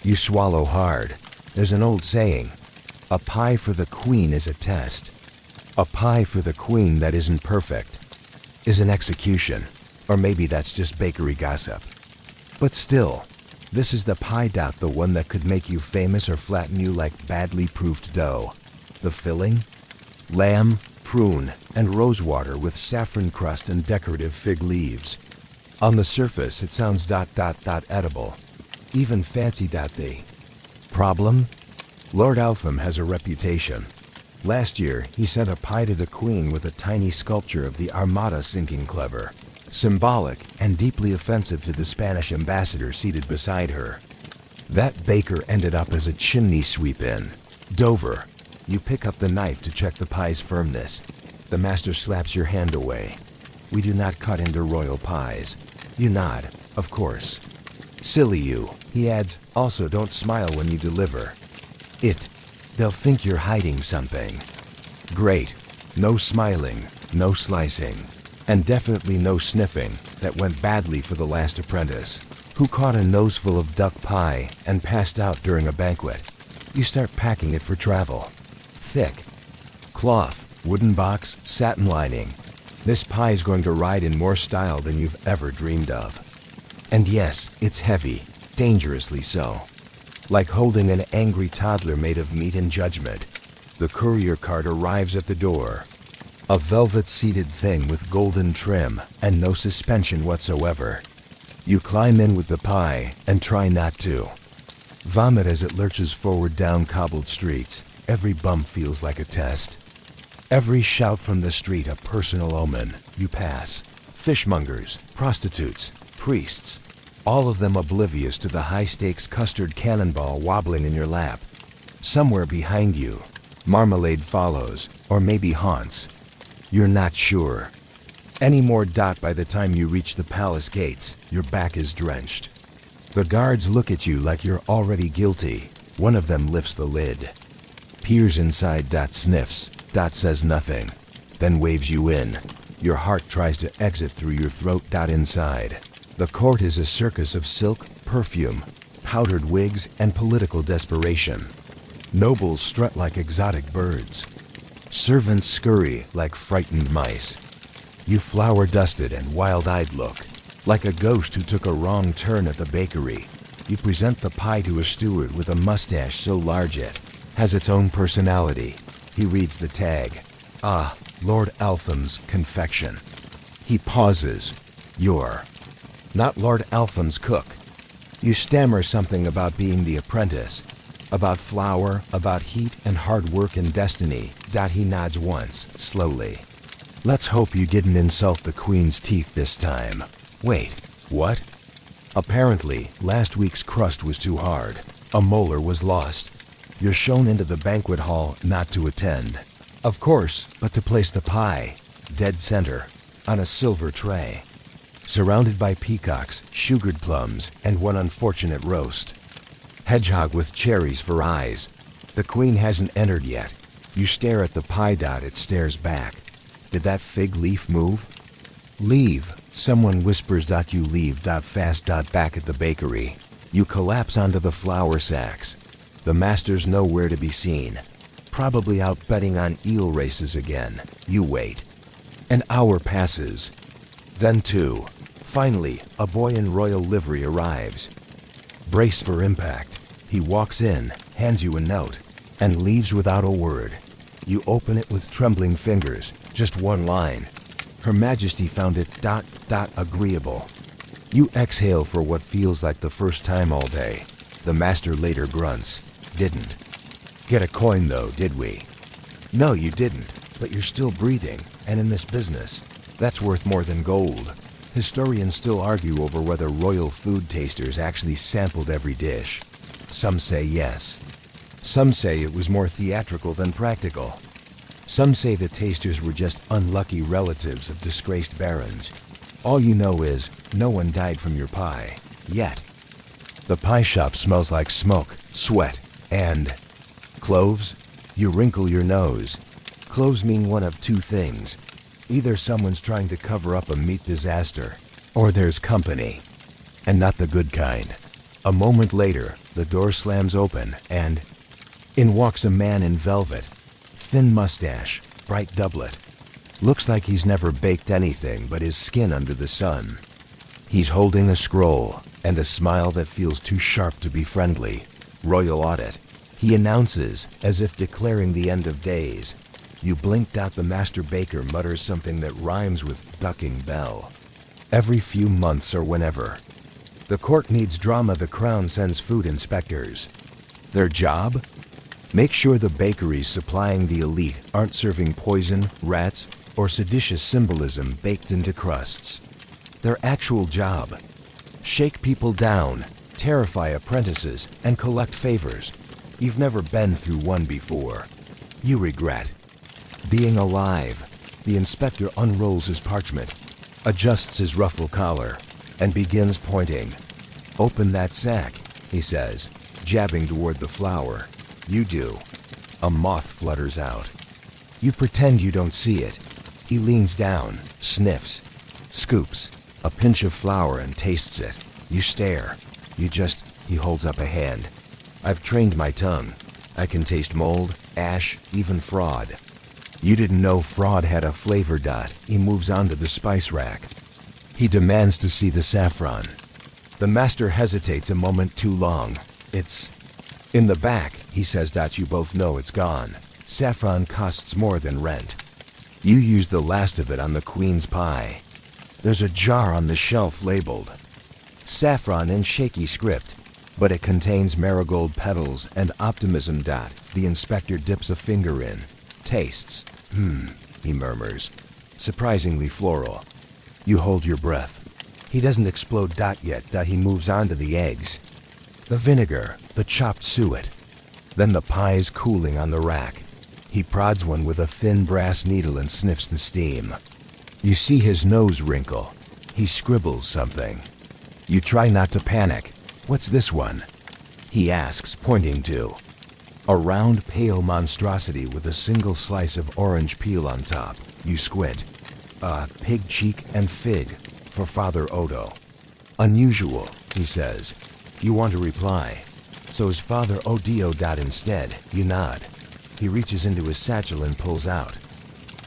You swallow hard. There's an old saying. A pie for the queen is a test. A pie for the queen that isn't perfect is an execution. Or maybe that's just bakery gossip. But still, this is the pie. The one that could make you famous or flatten you like badly proofed dough. The filling? Lamb, prune, and rosewater with saffron crust and decorative fig leaves. On the surface, it sounds edible. Even fancy. The problem? Lord Altham has a reputation. Last year, he sent a pie to the Queen with a tiny sculpture of the Armada sinking clever. Symbolic and deeply offensive to the Spanish ambassador seated beside her. That baker ended up as a chimney sweep in Dover. You pick up the knife to check the pie's firmness. The master slaps your hand away. "We do not cut into royal pies." You nod, of course. "Silly you," he adds. "Also, don't smile when you deliver. They'll think you're hiding something." Great. No smiling, no slicing, and definitely no sniffing. That went badly for the last apprentice, who caught a noseful of duck pie and passed out during a banquet. You start packing it for travel. Thick. Cloth, wooden box, satin lining. This pie is going to ride in more style than you've ever dreamed of. And yes, it's heavy, dangerously so. Like holding an angry toddler made of meat and judgment. The courier cart arrives at the door. A velvet-seated thing with golden trim and no suspension whatsoever. You climb in with the pie and try not to vomit as it lurches forward down cobbled streets. Every bump feels like a test. Every shout from the street a personal omen. You pass. Fishmongers, prostitutes, priests. All of them oblivious to the high-stakes custard cannonball wobbling in your lap. Somewhere behind you, marmalade follows, or maybe haunts. You're not sure. Any more dot by the time you reach the palace gates, your back is drenched. The guards look at you like you're already guilty. One of them lifts the lid. Peers inside. Dot sniffs. Dot says nothing, then waves you in. Your heart tries to exit through your throat. Dot inside. The court is a circus of silk, perfume, powdered wigs, and political desperation. Nobles strut like exotic birds. Servants scurry like frightened mice. You flower-dusted and wild-eyed look, like a ghost who took a wrong turn at the bakery. You present the pie to a steward with a mustache so large it has its own personality. He reads the tag. Ah, Lord Altham's confection. He pauses. You're not Lord Altham's cook. You stammer something about being the apprentice, about flour, about heat and hard work and destiny. He nods once, slowly. Let's hope you didn't insult the Queen's teeth this time. Wait, what? Apparently, last week's crust was too hard. A molar was lost. You're shown into the banquet hall not to attend. Of course, but to place the pie, dead center, on a silver tray. Surrounded by peacocks, sugared plums, and one unfortunate roast. Hedgehog with cherries for eyes. The Queen hasn't entered yet. You stare at the pie. It stares back. Did that fig leaf move? Leave, someone whispers. You leave. Fast. Back at the bakery. You collapse onto the flour sacks. The master's nowhere to be seen. Probably out betting on eel races again. You wait. An hour passes. Then two. Finally, a boy in royal livery arrives. Brace for impact. He walks in, hands you a note, and leaves without a word. You open it with trembling fingers. Just one line. Her Majesty found it ... agreeable. You exhale for what feels like the first time all day. The master later grunts. Didn't get a coin though, did we? No, you didn't, but you're still breathing, and in this business, that's worth more than gold. Historians still argue over whether royal food tasters actually sampled every dish. Some say yes. Some say it was more theatrical than practical. Some say the tasters were just unlucky relatives of disgraced barons. All you know is, no one died from your pie. Yet. The pie shop smells like smoke, sweat, and cloves. You wrinkle your nose. Cloves mean one of two things. Either someone's trying to cover up a meat disaster, or there's company. And not the good kind. A moment later, the door slams open, and in walks a man in velvet. Thin mustache, bright doublet. Looks like he's never baked anything but his skin under the sun. He's holding a scroll, and a smile that feels too sharp to be friendly. Royal audit. He announces, as if declaring the end of days. You blink. The master baker mutters something that rhymes with ducking bell. Every few months or whenever. The court needs drama. The crown sends food inspectors. Their job? Make sure the bakeries supplying the elite aren't serving poison, rats, or seditious symbolism baked into crusts. Their actual job: shake people down, terrify apprentices, and collect favors. You've never been through one before. You regret being alive. The inspector unrolls his parchment, adjusts his ruffle collar, and begins pointing. Open that sack, he says, jabbing toward the flour. You do. A moth flutters out. You pretend you don't see it. He leans down, sniffs, scoops a pinch of flour and tastes it. You stare. He holds up a hand. I've trained my tongue. I can taste mold, ash, even fraud. You didn't know fraud had a flavor. He moves on to the spice rack. He demands to see the saffron. The master hesitates a moment too long. It's in the back, he says. You both know it's gone. Saffron costs more than rent. You used the last of it on the Queen's pie. There's a jar on the shelf labeled saffron in shaky script, but it contains marigold petals and optimism. The inspector dips a finger in. Tastes. He murmurs. Surprisingly floral. You hold your breath. He doesn't explode. Yet. He moves on to the eggs. The vinegar, the chopped suet. Then the pie's cooling on the rack. He prods one with a thin brass needle and sniffs the steam. You see his nose wrinkle. He scribbles something. You try not to panic. What's this one? He asks, pointing to a round, pale monstrosity with a single slice of orange peel on top. You squint. Pig cheek and fig for Father Odo. Unusual, he says. You want to reply. So's Father Odio. Instead, you nod. He reaches into his satchel and pulls out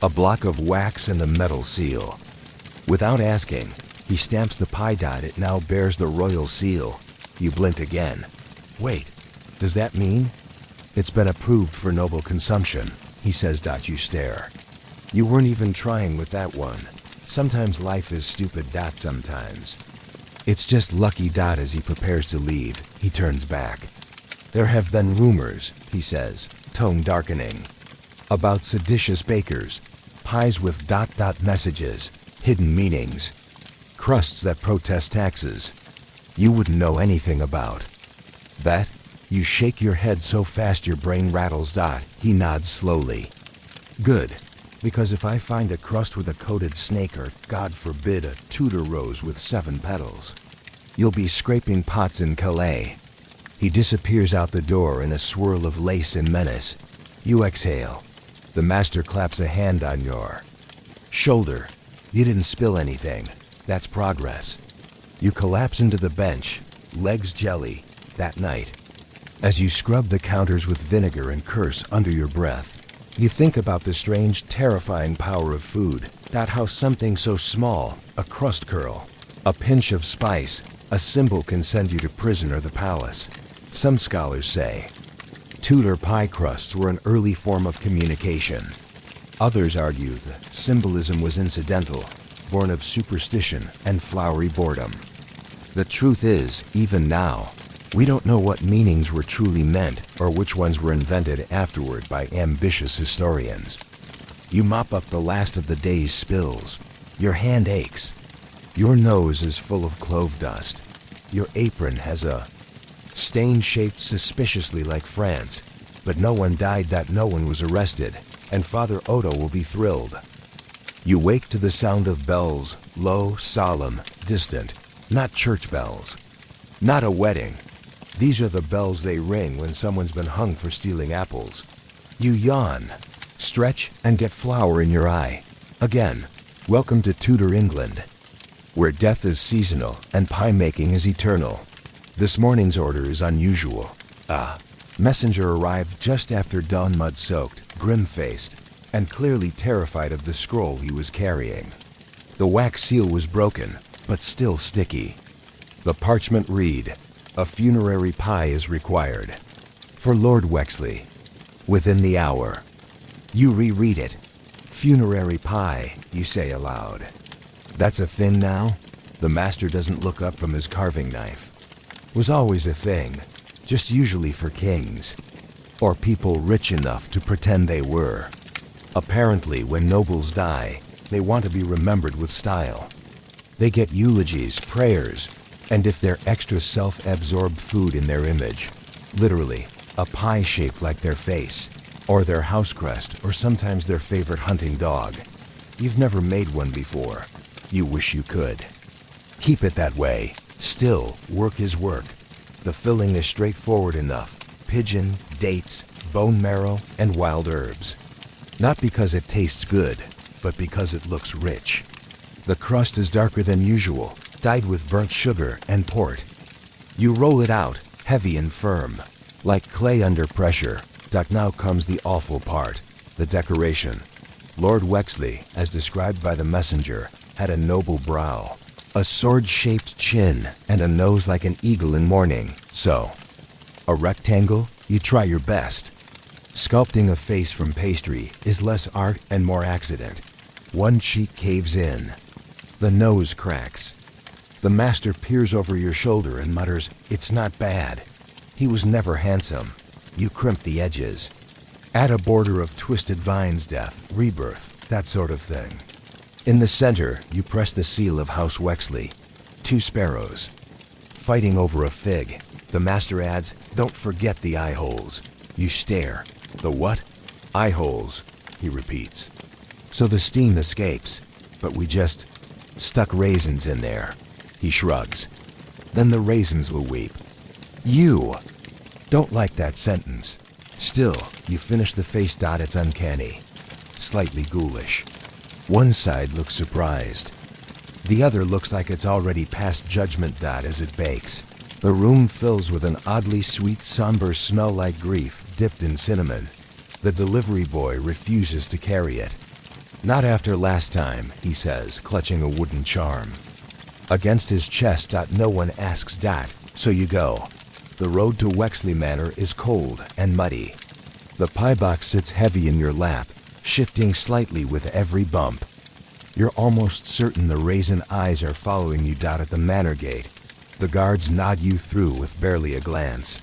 a block of wax and a metal seal. Without asking, he stamps the pie dot. It now bears the royal seal. You blink again. Wait, does that mean? It's been approved for noble consumption, he says. You stare. You weren't even trying with that one. Sometimes life is stupid. Sometimes. It's just lucky. As he prepares to leave, he turns back. There have been rumors, he says, tone darkening, about seditious bakers, pies with ... messages, hidden meanings, crusts that protest taxes. You wouldn't know anything about that? You shake your head so fast your brain rattles. He nods slowly. Good, because if I find a crust with a coated snake or, God forbid, a Tudor rose with 7 petals, you'll be scraping pots in Calais. He disappears out the door in a swirl of lace and menace. You exhale. The master claps a hand on your shoulder. You didn't spill anything. That's progress. You collapse into the bench, legs jelly, that night. As you scrub the counters with vinegar and curse under your breath, you think about the strange, terrifying power of food. How something so small, a crust curl, a pinch of spice, a symbol can send you to prison or the palace. Some scholars say Tudor pie crusts were an early form of communication. Others argue the symbolism was incidental, born of superstition and flowery boredom. The truth is, even now, we don't know what meanings were truly meant or which ones were invented afterward by ambitious historians. You mop up the last of the day's spills. Your hand aches. Your nose is full of clove dust. Your apron has a stain shaped suspiciously like France, but no one died. No one was arrested, and Father Odo will be thrilled. You wake to the sound of bells, low, solemn, distant, not church bells, not a wedding. These are the bells they ring when someone's been hung for stealing apples. You yawn, stretch, and get flour in your eye. Again, welcome to Tudor England, where death is seasonal and pie making is eternal. This morning's order is unusual. Messenger arrived just after dawn, mud-soaked, grim-faced, and clearly terrified of the scroll he was carrying. The wax seal was broken, but still sticky. The parchment read, "A funerary pie is required. For Lord Wexley. Within the hour." You reread it. "Funerary pie," you say aloud. That's a thing now? The master doesn't look up from his carving knife. Was always a thing, just usually for kings, or people rich enough to pretend they were. Apparently, when nobles die, they want to be remembered with style. They get eulogies, prayers, and if they're extra self-absorbed, food in their image. Literally, a pie shaped like their face, or their house crest, or sometimes their favorite hunting dog. You've never made one before. You wish you could. Keep it that way. Still, work is work. The filling is straightforward enough. Pigeon, dates, bone marrow, and wild herbs. Not because it tastes good, but because it looks rich. The crust is darker than usual, dyed with burnt sugar and port. You roll it out, heavy and firm, like clay under pressure. Now comes the awful part, the decoration. Lord Wexley, as described by the messenger, had a noble brow, a sword-shaped chin, and a nose like an eagle in mourning. So, a rectangle? You try your best. Sculpting a face from pastry is less art and more accident. One cheek caves in. The nose cracks. The master peers over your shoulder and mutters, "It's not bad." He was never handsome. You crimp the edges. Add a border of twisted vines, death, rebirth, that sort of thing. In the center, you press the seal of House Wexley. 2 sparrows. Fighting over a fig. The master adds, "Don't forget the eye holes." You stare. "The what?" "Eye holes," he repeats. "So the steam escapes." but we just stuck raisins in there. He shrugs. Then the raisins will weep. You don't like that sentence. Still, you finish the face. It's uncanny. Slightly ghoulish. One side looks surprised. The other looks like it's already past judgment. As it bakes, the room fills with an oddly sweet, somber smell like grief dipped in cinnamon. The delivery boy refuses to carry it. Not after last time, he says, clutching a wooden charm. Against his chest. No one asks that, so you go. The road to Wexley Manor is cold and muddy. The pie box sits heavy in your lap, shifting slightly with every bump. You're almost certain the raisin eyes are following you. At the manor gate, the guards nod you through with barely a glance.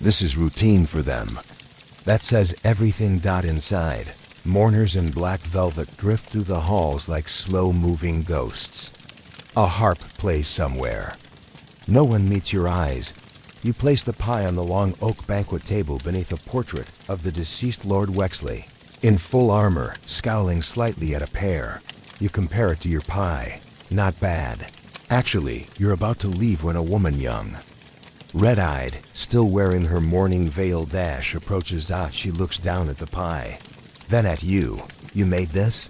This is routine for them. That says everything. Inside, mourners in black velvet drift through the halls like slow-moving ghosts. A harp plays somewhere. No one meets your eyes. You place the pie on the long oak banquet table beneath a portrait of the deceased Lord Wexley, in full armor, scowling slightly at a pear. You compare it to your pie. Not bad. Actually, you're about to leave when a woman young, red-eyed, still wearing her mourning veil, approaches. She looks down at the pie, then at you. You made this?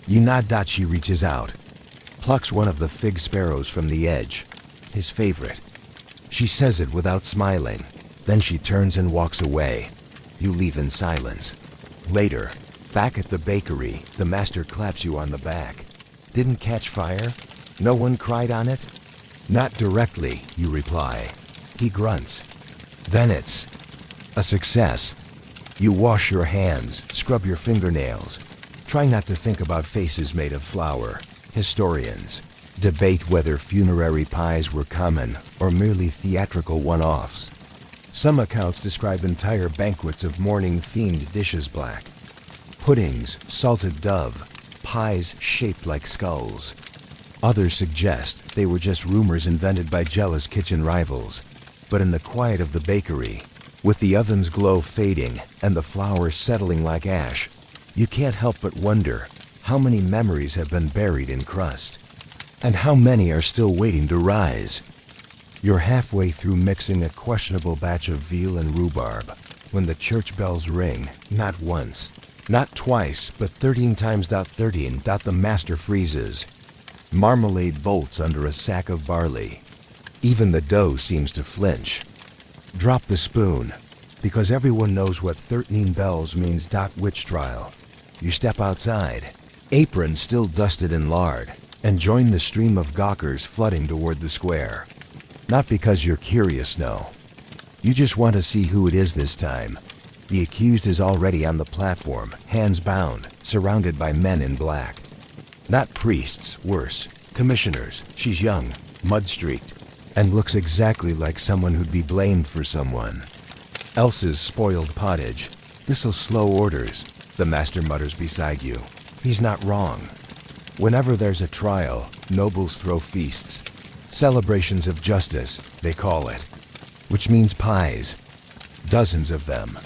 You nod. She reaches out, plucks one of the fig sparrows from the edge, his favorite. She says it without smiling. Then she turns and walks away. You leave in silence. Later, back at the bakery, the master claps you on the back. Didn't catch fire? No one cried on it? Not directly, you reply. He grunts. Then it's a success. You wash your hands, scrub your fingernails. Try not to think about faces made of flour. Historians debate whether funerary pies were common or merely theatrical one-offs. Some accounts describe entire banquets of mourning-themed dishes: black puddings, salted dove, pies shaped like skulls. Others suggest they were just rumors invented by jealous kitchen rivals. But in the quiet of the bakery, with the oven's glow fading and the flour settling like ash, you can't help but wonder how many memories have been buried in crust, and how many are still waiting to rise. You're halfway through mixing a questionable batch of veal and rhubarb when the church bells ring, not once, not twice, but 13 times. 13. The master freezes. Marmalade bolts under a sack of barley. Even the dough seems to flinch. Drop the spoon, because everyone knows what 13 bells means. Witch trial. You step outside, apron still dusted in lard, and join the stream of gawkers flooding toward the square. Not because you're curious, no. You just want to see who it is this time. The accused is already on the platform, hands bound, surrounded by men in black. Not priests, worse, commissioners. She's young, mud-streaked, and looks exactly like someone who'd be blamed for someone else's spoiled pottage. This'll slow orders, the master mutters beside you. He's not wrong. Whenever there's a trial, nobles throw feasts. Celebrations of justice, they call it. Which means pies. Dozens of them.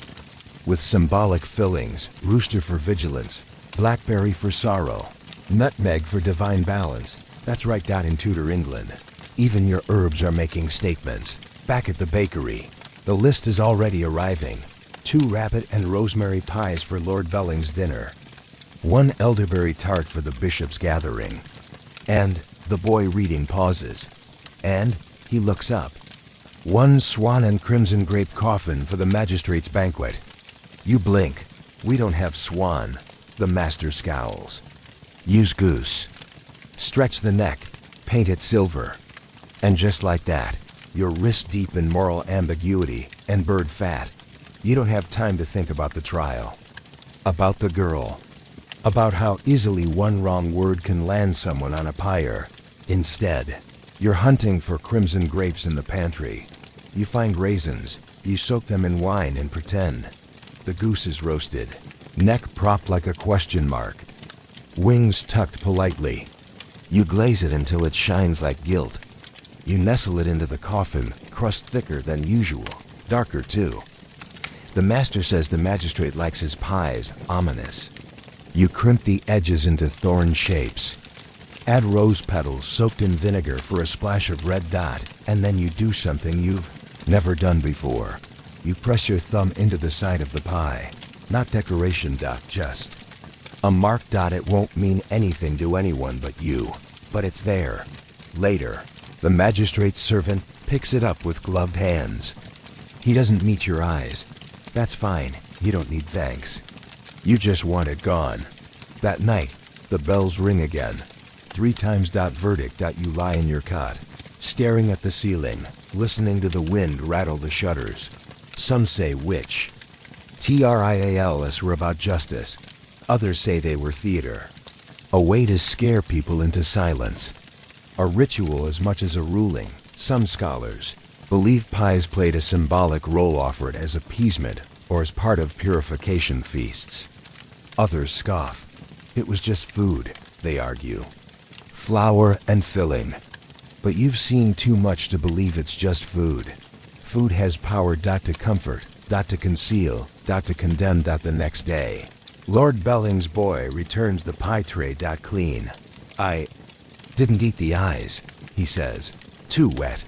With symbolic fillings, rooster for vigilance, blackberry for sorrow, nutmeg for divine balance. That's right. In Tudor England, even your herbs are making statements. Back at the bakery, the list is already arriving. 2 rabbit and rosemary pies for Lord Belling's dinner. 1 elderberry tart for the bishop's gathering. And the boy reading pauses. And he looks up. 1 swan and crimson grape coffin for the magistrate's banquet. You blink. We don't have swan. The master scowls. Use goose. Stretch the neck. Paint it silver. And just like that, you're wrist deep in moral ambiguity and bird fat. You don't have time to think about the trial. About the girl. About how easily one wrong word can land someone on a pyre. Instead, you're hunting for crimson grapes in the pantry. You find raisins. You soak them in wine and pretend. The goose is roasted, neck propped like a question mark, wings tucked politely. You glaze it until it shines like gilt. You nestle it into the coffin, crust thicker than usual, darker too. The master says the magistrate likes his pies ominous. You crimp the edges into thorn shapes. Add rose petals soaked in vinegar for a splash of red dot, and then you do something you've never done before. You press your thumb into the side of the pie. Not decoration dot, just a mark dot. It won't mean anything to anyone but you, but it's there. Later, the magistrate's servant picks it up with gloved hands. He doesn't meet your eyes. That's fine, you don't need thanks. You just want it gone. That night, the bells ring again. 3 times. Verdict. You lie in your cot, staring at the ceiling, listening to the wind rattle the shutters. Some say witch. Trials were about justice. Others say they were theater. A way to scare people into silence. A ritual as much as a ruling. Some scholars believe pies played a symbolic role offered as appeasement or as part of purification feasts. Others scoff. It was just food, they argue. Flour and filling. But you've seen too much to believe it's just food. Food has power. To comfort, to conceal, to condemn. The next day, Lord Belling's boy returns the pie tray. Clean. I didn't eat the eyes, he says. Too wet.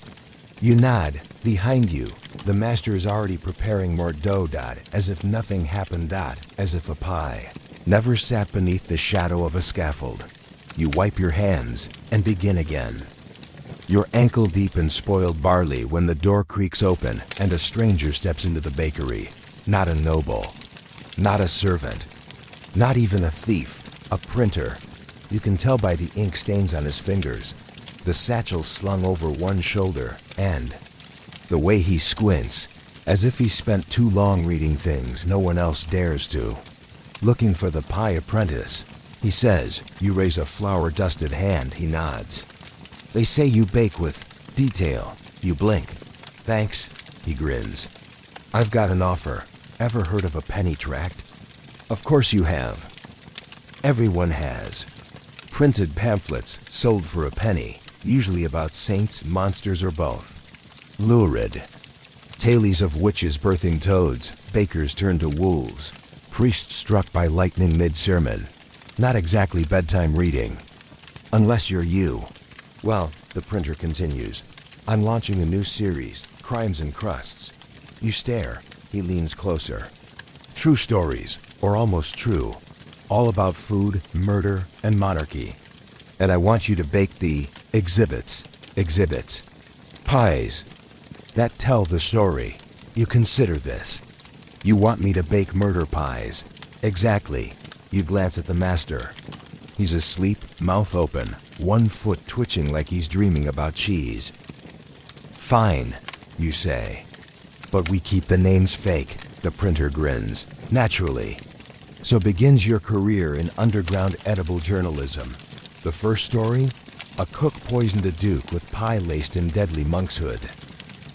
You nod. Behind you, the master is already preparing more dough. As if nothing happened. As if a pie never sat beneath the shadow of a scaffold. You wipe your hands and begin again. You're ankle deep in spoiled barley when the door creaks open and a stranger steps into the bakery. Not a noble, not a servant, not even a thief, a printer. You can tell by the ink stains on his fingers, the satchel slung over one shoulder, and the way he squints, as if he spent too long reading things no one else dares to. Looking for the pie apprentice, he says. You raise a flour-dusted hand. He nods. They say you bake with detail. You blink. Thanks, he grins. I've got an offer. Ever heard of a penny tract? Of course you have. Everyone has. Printed pamphlets sold for a penny, usually about saints, monsters, or both. Lurid. Tales of witches birthing toads, bakers turned to wolves, priests struck by lightning mid-sermon. Not exactly bedtime reading. Unless you're you. Well, the printer continues. I'm launching a new series, Crimes and Crusts. You stare. He leans closer. True stories, or almost true. All about food, murder, and monarchy. And I want you to bake the exhibits. Pies that tell the story. You consider this. You want me to bake murder pies. Exactly. You glance at the master. He's asleep, mouth open, one foot twitching like he's dreaming about cheese. Fine, you say. But we keep the names fake, the printer grins. Naturally. So begins your career in underground edible journalism. The first story? A cook poisoned a duke with pie laced in deadly monkshood.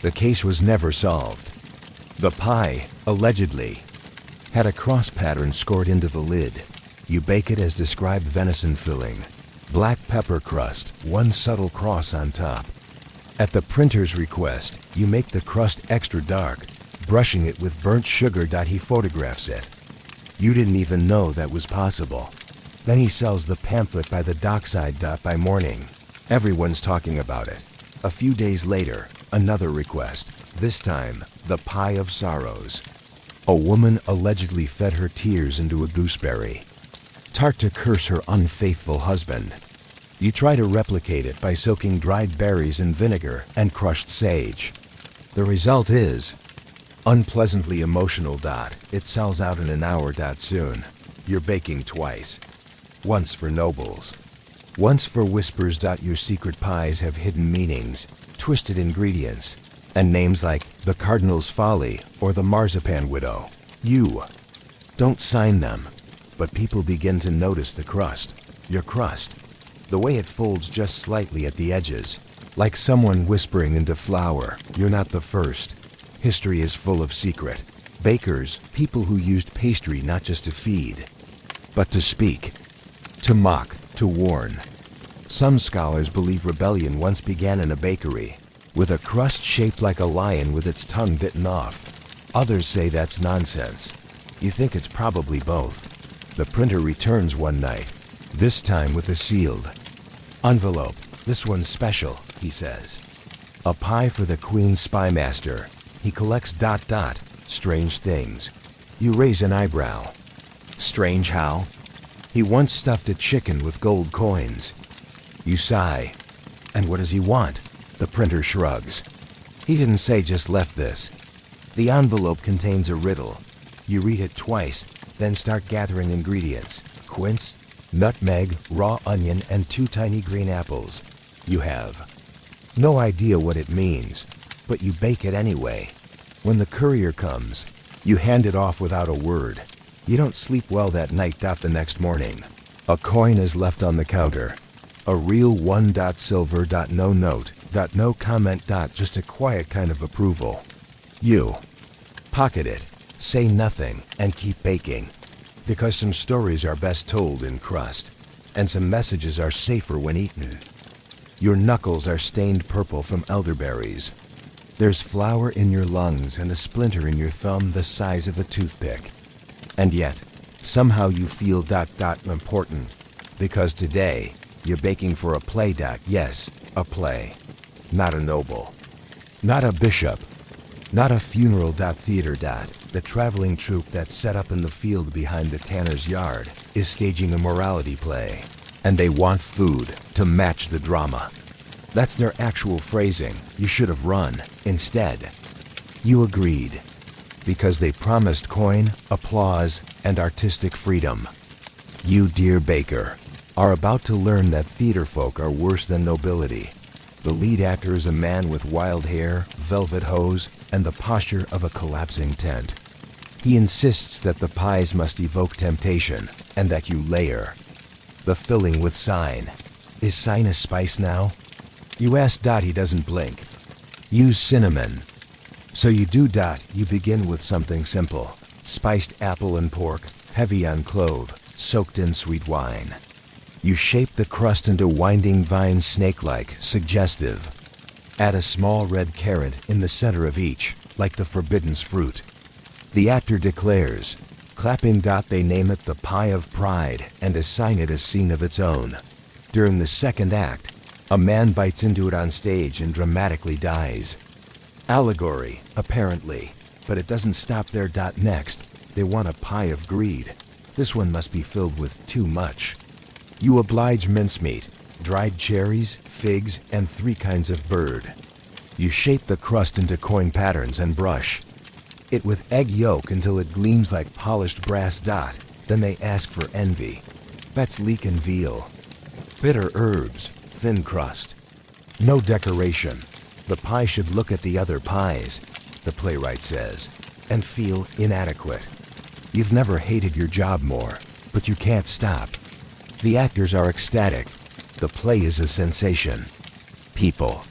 The case was never solved. The pie, allegedly, had a cross pattern scored into the lid. You bake it as described: venison filling, black pepper crust, one subtle cross on top. At the printer's request, you make the crust extra dark, brushing it with burnt sugar. He photographs it. You didn't even know that was possible. Then he sells the pamphlet by the dockside. By morning, everyone's talking about it. A few days later, another request, this time the pie of sorrows. A woman allegedly fed her tears into a gooseberry, tart to curse her unfaithful husband. You try to replicate it by soaking dried berries in vinegar and crushed sage. The result is unpleasantly emotional. It sells out in an hour. Soon, you're baking twice. Once for nobles, once for whispers. Your secret pies have hidden meanings, twisted ingredients, and names like the Cardinal's Folly or the Marzipan Widow. You don't sign them, but people begin to notice the crust. Your crust. The way it folds just slightly at the edges, like someone whispering into flour. You're not the first. History is full of secret. Bakers, people who used pastry not just to feed, but to speak, to mock, to warn. Some scholars believe rebellion once began in a bakery, with a crust shaped like a lion with its tongue bitten off. Others say that's nonsense. You think it's probably both. The printer returns one night, this time with a sealed Envelope, this one's special, he says. A pie for the Queen's spymaster. He collects ... strange things. You raise an eyebrow. Strange how? He once stuffed a chicken with gold coins. You sigh. And what does he want? The printer shrugs. He didn't say just left this. The envelope contains a riddle. You read it twice, then start gathering ingredients. Quince, nutmeg, raw onion, and 2 tiny green apples. You have no idea what it means, but you bake it anyway. When the courier comes, you hand it off without a word. You don't sleep well that night. The next morning, a coin is left on the counter. A real one. Silver. No note. No comment. Just a quiet kind of approval. You pocket it, say nothing, and keep baking. Because some stories are best told in crust, and some messages are safer when eaten. Your knuckles are stained purple from elderberries. There's flour in your lungs and a splinter in your thumb the size of a toothpick. And yet, somehow you feel ... important. Because today, you're baking for a play. Yes, a play. Not a noble. Not a bishop. Not a funeral. Theater. The traveling troupe that's set up in the field behind the tanner's yard is staging a morality play. And they want food to match the drama. That's their actual phrasing. You should have run. Instead, you agreed. Because they promised coin, applause, and artistic freedom. You, dear baker, are about to learn that theater folk are worse than nobility. The lead actor is a man with wild hair, velvet hose, and the posture of a collapsing tent. He insists that the pies must evoke temptation, and that you layer the filling with sign. Is sign a spice now? You ask. He doesn't blink. Use cinnamon. So you do. You begin with something simple. Spiced apple and pork, heavy on clove, soaked in sweet wine. You shape the crust into winding vines, snake-like, suggestive. Add a small red carrot in the center of each, like the forbidden fruit. The actor declares, clapping. They name it the Pie of Pride and assign it a scene of its own. During the second act, a man bites into it on stage and dramatically dies. Allegory, apparently, but it doesn't stop there. Next, they want a pie of greed. This one must be filled with too much. You oblige mincemeat, dried cherries, figs, and 3 kinds of bird. You shape the crust into coin patterns and brush it with egg yolk until it gleams like polished brass. Then they ask for envy. That's leek and veal. Bitter herbs, thin crust. No decoration. The pie should look at the other pies, the playwright says, and feel inadequate. You've never hated your job more, but you can't stop. The actors are ecstatic. The play is a sensation. People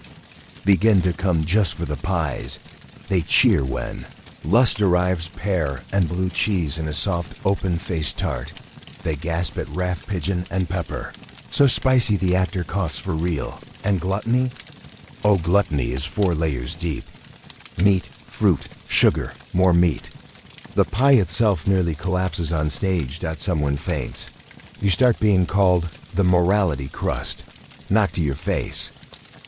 begin to come just for the pies. They cheer when lust arrives, pear and blue cheese in a soft, open-faced tart. They gasp at raff pigeon and pepper. So spicy the actor coughs for real. And gluttony? Oh, gluttony is 4 layers deep. Meat, fruit, sugar, more meat. The pie itself nearly collapses on stage. Someone faints. You start being called the morality crust. Not to your face,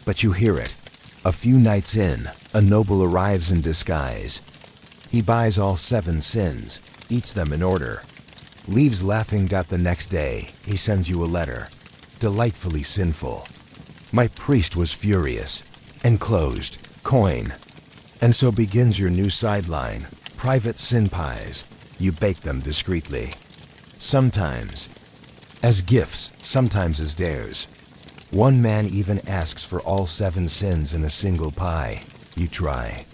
but you hear it. A few nights in, a noble arrives in disguise. He buys all 7 sins, eats them in order, leaves laughing. The next day, he sends you a letter, delightfully sinful. My priest was furious. Enclosed, coin. And so begins your new sideline, private sin pies. You bake them discreetly. Sometimes as gifts, sometimes as dares. One man even asks for all 7 sins in a single pie. You try.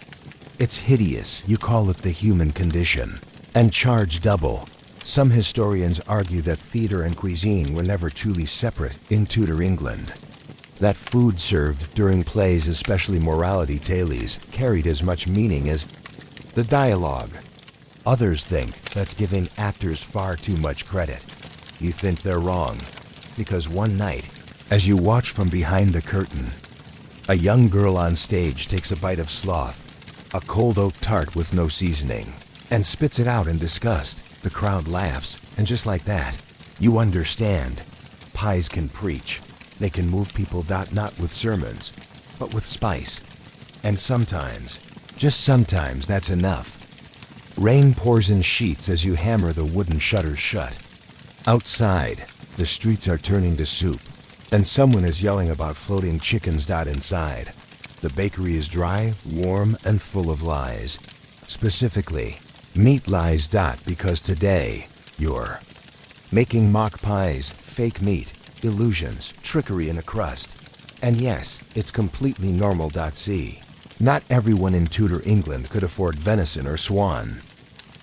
It's hideous. You call it the human condition. And charge double. Some historians argue that theater and cuisine were never truly separate in Tudor England. That food served during plays, especially morality tales, carried as much meaning as the dialogue. Others think that's giving actors far too much credit. You think they're wrong, because one night, as you watch from behind the curtain, a young girl on stage takes a bite of sloth, a cold oak tart with no seasoning, and spits it out in disgust. The crowd laughs, and just like that, you understand. Pies can preach. They can move people. Not with sermons, but with spice. And sometimes, just sometimes, that's enough. Rain pours in sheets as you hammer the wooden shutters shut. Outside, the streets are turning to soup, and someone is yelling about floating chickens. Inside, the bakery is dry, warm, and full of lies. Specifically, meat lies. Because today, you're making mock pies, fake meat, illusions, trickery in a crust. And yes, it's completely normal. See, not everyone in Tudor England could afford venison or swan,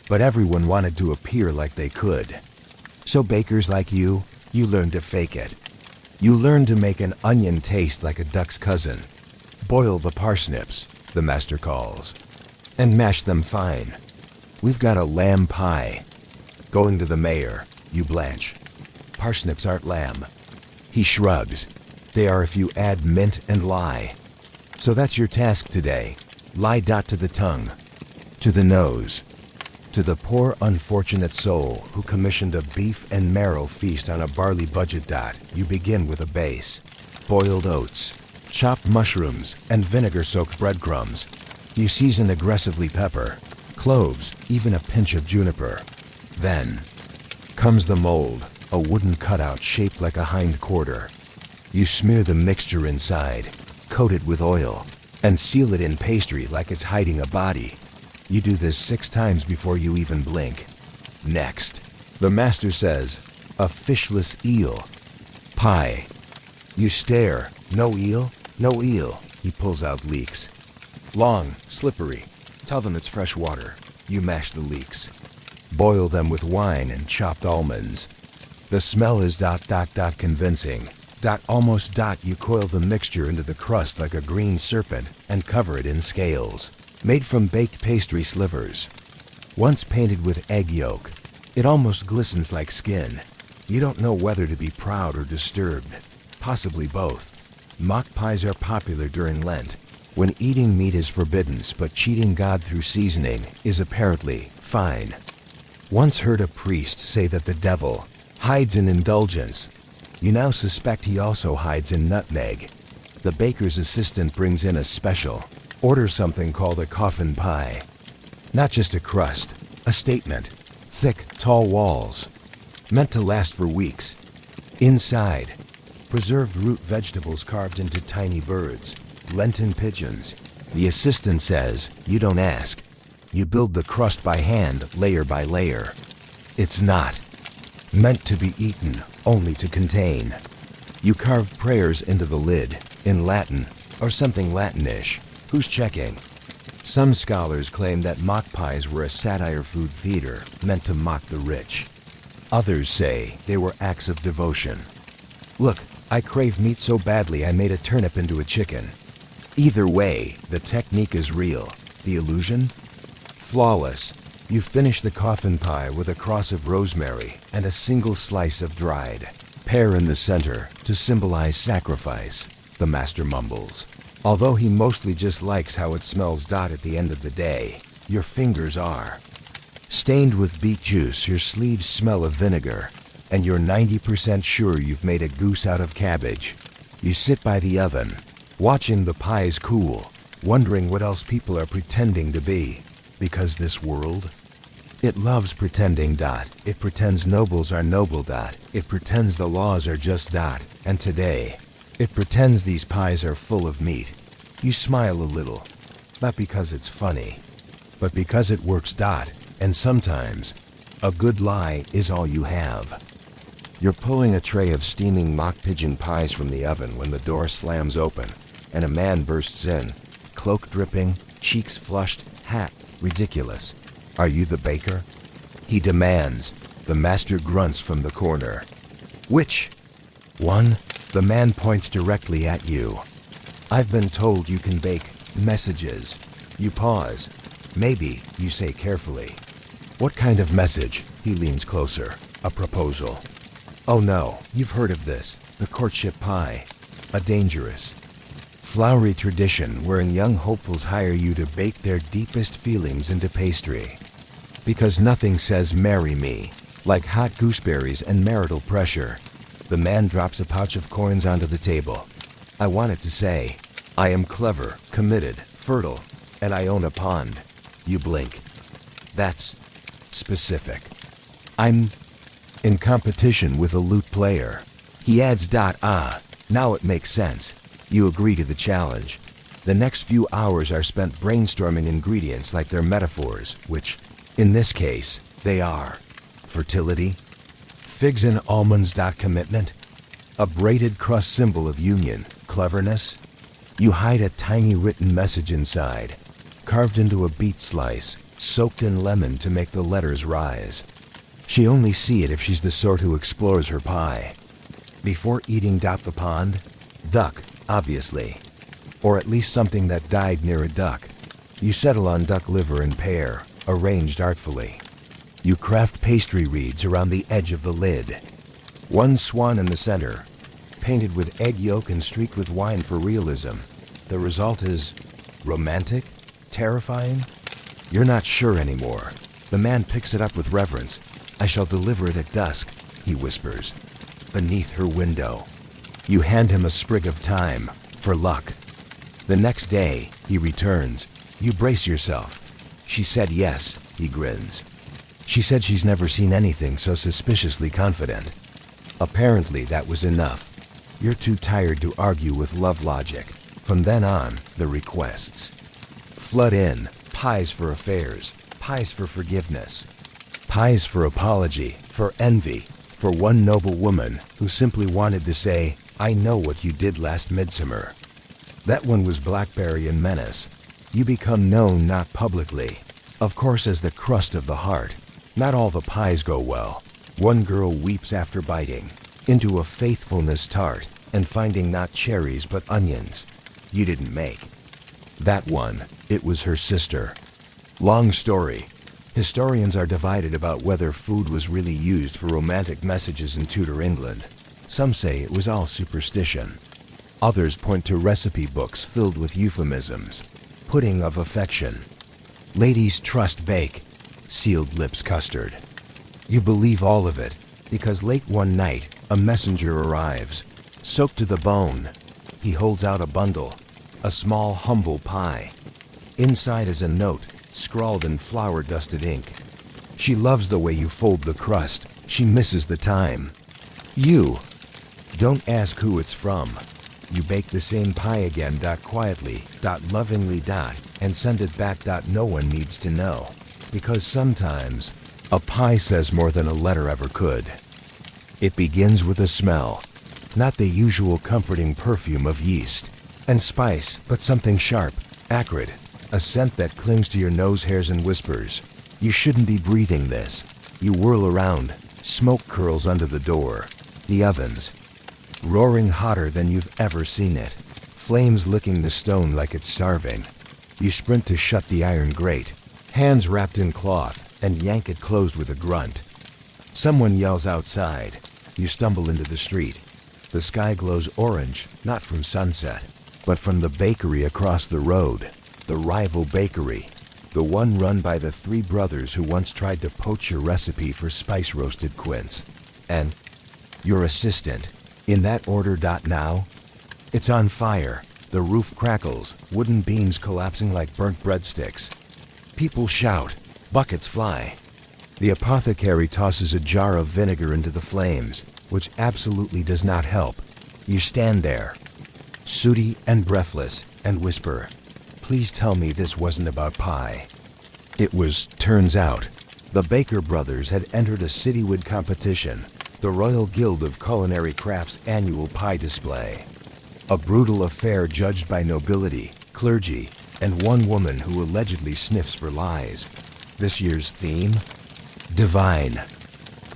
but everyone wanted to appear like they could. So bakers like you learn to fake it. You learn to make an onion taste like a duck's cousin. Boil the parsnips, the master calls, and mash them fine. We've got a lamb pie. Going to the mayor, you blanch. Parsnips aren't lamb. He shrugs. They are if you add mint and lie. So that's your task today. Lie. To the tongue, to the nose, to the poor unfortunate soul who commissioned a beef and marrow feast on a barley budget. You begin with a base: boiled oats, chopped mushrooms, and vinegar-soaked breadcrumbs. You season aggressively pepper, cloves, even a pinch of juniper. Then comes the mold, a wooden cutout shaped like a hind quarter. You smear the mixture inside, coat it with oil, and seal it in pastry like it's hiding a body. You do this 6 times before you even blink. Next, the master says, a fishless eel pie. You stare. No eel? No eel. He pulls out leeks. Long, slippery. Tell them it's fresh water. You mash the leeks. Boil them with wine and chopped almonds. The smell is convincing. Almost. You coil the mixture into the crust like a green serpent and cover it in scales, made from baked pastry slivers. Once painted with egg yolk, it almost glistens like skin. You don't know whether to be proud or disturbed. Possibly both. Mock pies are popular during Lent, when eating meat is forbidden, but cheating God through seasoning is apparently fine. Once heard a priest say that the devil hides in indulgence. You now suspect he also hides in nutmeg. The baker's assistant brings in a special. Order something called a coffin pie. Not just a crust, a statement. Thick, tall walls, meant to last for weeks. Inside, preserved root vegetables carved into tiny birds, Lenten pigeons. The assistant says, you don't ask. You build the crust by hand, layer by layer. It's not meant to be eaten, only to contain. You carve prayers into the lid, in Latin, or something Latinish. Who's checking? Some scholars claim that mock pies were a satire food theater, meant to mock the rich. Others say they were acts of devotion. Look, I crave meat so badly I made a turnip into a chicken. Either way, the technique is real. The illusion? Flawless. You finish the coffin pie with a cross of rosemary and a single slice of dried pear in the center to symbolize sacrifice, the master mumbles. Although he mostly just likes how it smells. At the end of the day, your fingers are stained with beet juice, your sleeves smell of vinegar, and you're 90% sure you've made a goose out of cabbage. You sit by the oven, watching the pies cool, wondering what else people are pretending to be. Because this world, it loves pretending. It pretends nobles are noble. It pretends the laws are just. And today, it pretends these pies are full of meat. You smile a little, not because it's funny, but because it works. And sometimes, a good lie is all you have. You're pulling a tray of steaming mock pigeon pies from the oven when the door slams open, and a man bursts in, cloak dripping, cheeks flushed, hat ridiculous. Are you the baker? He demands. The master grunts from the corner. Which one? The man points directly at you. I've been told you can bake messages. You pause. Maybe, you say carefully. What kind of message? He leans closer. A proposal. Oh no, you've heard of this. The courtship pie. A dangerous, flowery tradition wherein young hopefuls hire you to bake their deepest feelings into pastry. Because nothing says marry me like hot gooseberries and marital pressure. The man drops a pouch of coins onto the table. I wanted to say, I am clever, committed, fertile, and I own a pond. You blink. That's specific. I'm in competition with a lute player. He adds, now it makes sense. You agree to the challenge. The next few hours are spent brainstorming ingredients like they're metaphors, which, in this case, they are. Fertility, figs and almonds. Commitment, a braided crust symbol of union. Cleverness, you hide a tiny written message inside, carved into a beet slice, soaked in lemon to make the letters rise. She only see it if she's the sort who explores her pie. Before eating. The pond, duck, obviously. Or at least something that died near a duck. You settle on duck liver and pear, arranged artfully. You craft pastry reeds around the edge of the lid. One swan in the center, painted with egg yolk and streaked with wine for realism. The result is romantic? Terrifying? You're not sure anymore. The man picks it up with reverence. I shall deliver it at dusk, he whispers, beneath her window. You hand him a sprig of thyme, for luck. The next day, he returns. You brace yourself. She said yes, he grins. She said she's never seen anything so suspiciously confident. Apparently that was enough. You're too tired to argue with love logic. From then on, the requests flood in. Pies for affairs, pies for forgiveness, pies for apology, for envy, for one noble woman who simply wanted to say, I know what you did last midsummer. That one was blackberry and menace. You become known not publicly, of course, as the crust of the heart. Not all the pies go well. One girl weeps after biting into a faithfulness tart and finding not cherries but onions you didn't make. That one, it was her sister. Long story. Historians are divided about whether food was really used for romantic messages in Tudor England. Some say it was all superstition. Others point to recipe books filled with euphemisms. Pudding of affection. Ladies trust bake. Sealed lips custard. You believe all of it, because late one night, a messenger arrives, soaked to the bone. He holds out a bundle, a small, humble pie. Inside is a note, scrawled in flour-dusted ink. She loves the way you fold the crust. She misses the time. You don't ask who it's from. You bake the same pie again, quietly, lovingly, and send it back, no one needs to know. Because sometimes, a pie says more than a letter ever could. It begins with a smell, not the usual comforting perfume of yeast and spice, but something sharp, acrid, a scent that clings to your nose hairs and whispers, you shouldn't be breathing this. You whirl around, smoke curls under the door, the ovens, roaring hotter than you've ever seen it, flames licking the stone like it's starving. You sprint to shut the iron grate, hands wrapped in cloth, and yank it closed with a grunt. Someone yells outside. You stumble into the street. The sky glows orange, not from sunset, but from the bakery across the road. The rival bakery. The one run by the three brothers who once tried to poach your recipe for spice-roasted quince. And your assistant. In that order. Now, it's on fire. The roof crackles, wooden beams collapsing like burnt breadsticks. People shout. Buckets fly. The apothecary tosses a jar of vinegar into the flames, which absolutely does not help. You stand there, sooty and breathless, and whisper, please tell me this wasn't about pie. It was. Turns out, the Baker brothers had entered a citywide competition, the Royal Guild of Culinary Crafts' annual pie display. A brutal affair judged by nobility, clergy, and one woman who allegedly sniffs for lies. This year's theme? Divine.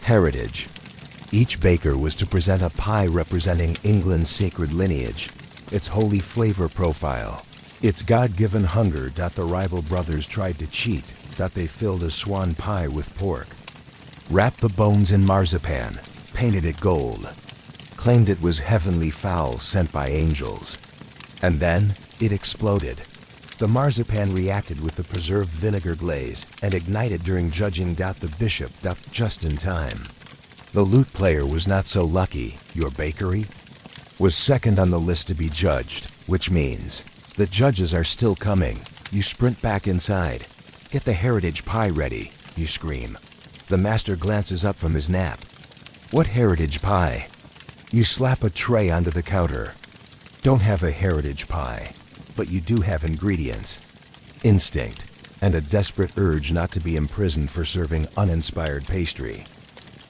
Heritage. Each baker was to present a pie representing England's sacred lineage, its holy flavor profile, its God-given hunger. The rival brothers tried to cheat. They filled a swan pie with pork, wrapped the bones in marzipan, painted it gold, claimed it was heavenly fowl sent by angels. And then it exploded. The marzipan reacted with the preserved vinegar glaze and ignited during judging. The bishop. Just in time. The lute player was not so lucky. Your bakery was second on the list to be judged, which means the judges are still coming. You sprint back inside. Get the heritage pie ready, you scream. The master glances up from his nap. What heritage pie? You slap a tray onto the counter. Don't have a heritage pie, but you do have ingredients. Instinct, and a desperate urge not to be imprisoned for serving uninspired pastry.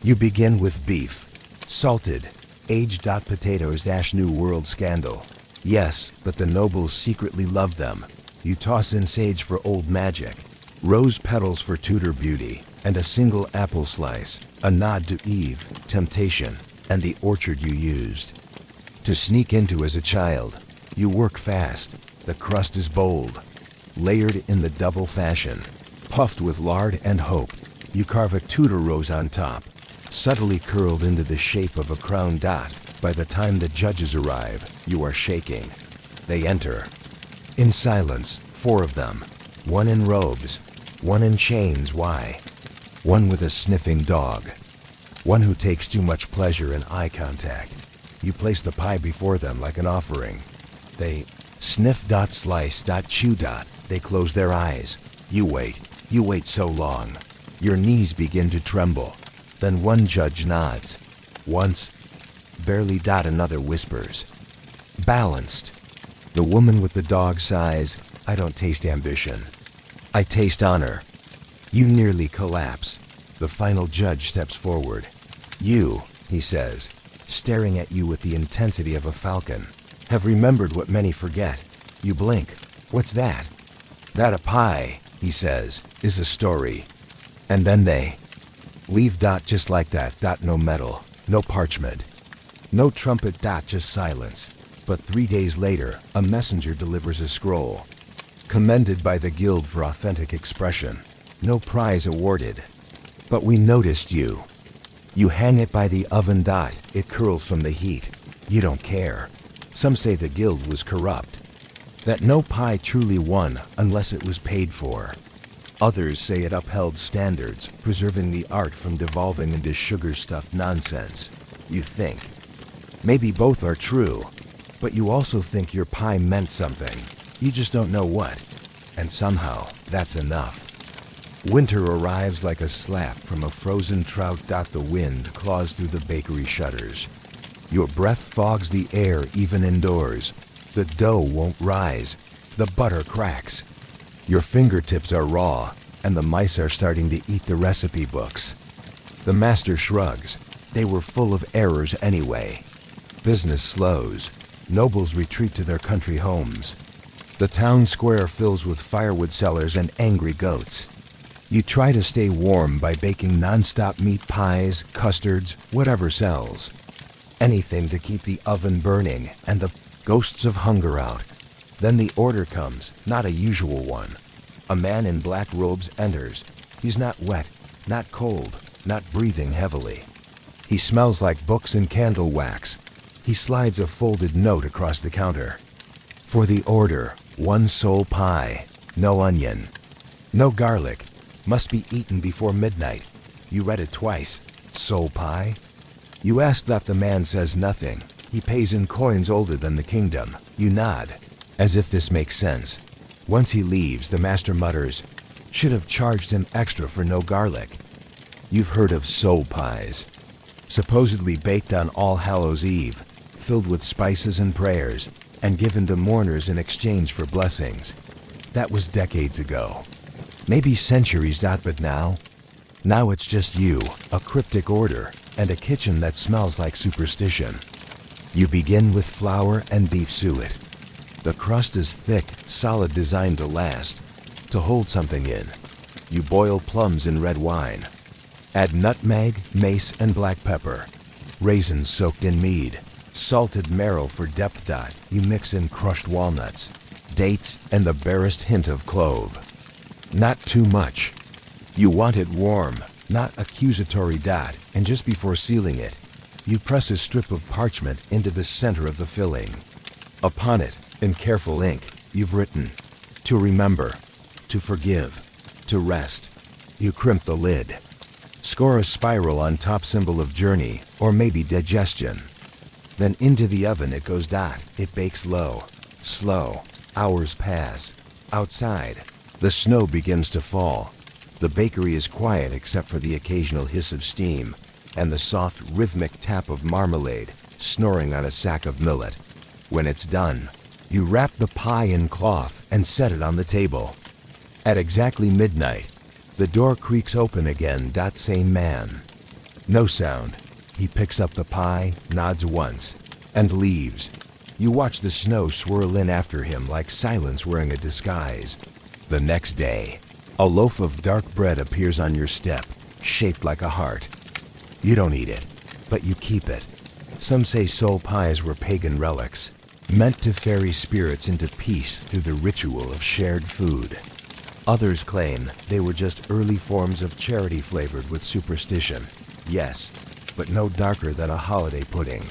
You begin with beef, salted, aged potatoes - New World scandal. Yes, but the nobles secretly love them. You toss in sage for old magic, rose petals for Tudor beauty, and a single apple slice, a nod to Eve, temptation, and the orchard you used to sneak into as a child. You work fast. The crust is bold, layered in the double fashion, puffed with lard and hope. You carve a Tudor rose on top, subtly curled into the shape of a crown dot. By the time the judges arrive, you are shaking. They enter. In silence, 4 of them. 1 in robes, 1 in chains. Why? 1 with a sniffing dog. 1 who takes too much pleasure in eye contact. You place the pie before them like an offering. They sniff - slice - chew - They close their eyes. You wait. You wait so long. Your knees begin to tremble. Then 1 judge nods. Once, barely. Another whispers. Balanced. The woman with the dog sighs, I don't taste ambition. I taste honor. You nearly collapse. The final judge steps forward. You, he says, staring at you with the intensity of a falcon, have remembered what many forget. You blink. What's that? That a pie, he says, is a story. And then they leave. Just like that. No metal, no parchment, no trumpet. Just silence. But 3 days later, a messenger delivers a scroll, commended by the guild for authentic expression. No prize awarded. But we noticed you. You hang it by the oven. It curls from the heat. You don't care. Some say the guild was corrupt, that no pie truly won unless it was paid for. Others say it upheld standards, preserving the art from devolving into sugar-stuffed nonsense. You think. Maybe both are true, but you also think your pie meant something. You just don't know what. And somehow, that's enough. Winter arrives like a slap from a frozen trout. The wind claws through the bakery shutters. Your breath fogs the air even indoors. The dough won't rise. The butter cracks. Your fingertips are raw, and the mice are starting to eat the recipe books. The master shrugs. They were full of errors anyway. Business slows. Nobles retreat to their country homes. The town square fills with firewood sellers and angry goats. You try to stay warm by baking non-stop meat pies, custards, whatever sells. Anything to keep the oven burning and the ghosts of hunger out. Then the order comes, not a usual one. A man in black robes enters. He's not wet, not cold, not breathing heavily. He smells like books and candle wax. He slides a folded note across the counter. For the order, 1 sole pie, no onion, no garlic, must be eaten before midnight. You read it twice. Sole pie? You ask that. The man says nothing. He pays in coins older than the kingdom. You nod, as if this makes sense. Once he leaves, the master mutters, should have charged him extra for no garlic. You've heard of soul pies, supposedly baked on All Hallows Eve, filled with spices and prayers, and given to mourners in exchange for blessings. That was decades ago. Maybe centuries. But now it's just you, a cryptic order, and a kitchen that smells like superstition. You begin with flour and beef suet. The crust is thick, solid, designed to last, to hold something in. You boil plums in red wine. Add nutmeg, mace, and black pepper. Raisins soaked in mead. Salted marrow for depth. You mix in crushed walnuts, dates, and the barest hint of clove. Not too much. You want it warm, not accusatory. And just before sealing it, you press a strip of parchment into the center of the filling. Upon it, in careful ink, you've written, to remember, to forgive, to rest. You crimp the lid. Score a spiral on top symbol of journey, or maybe digestion. Then into the oven it goes. It bakes low, slow. Hours pass. Outside, the snow begins to fall. The bakery is quiet except for the occasional hiss of steam and the soft, rhythmic tap of marmalade snoring on a sack of millet. When it's done, you wrap the pie in cloth and set it on the table. At exactly midnight, the door creaks open again. Same man. No sound. He picks up the pie, nods once, and leaves. You watch the snow swirl in after him like silence wearing a disguise. The next day, a loaf of dark bread appears on your step, shaped like a heart. You don't eat it, but you keep it. Some say soul pies were pagan relics, meant to ferry spirits into peace through the ritual of shared food. Others claim they were just early forms of charity flavored with superstition. Yes, but no darker than a holiday pudding.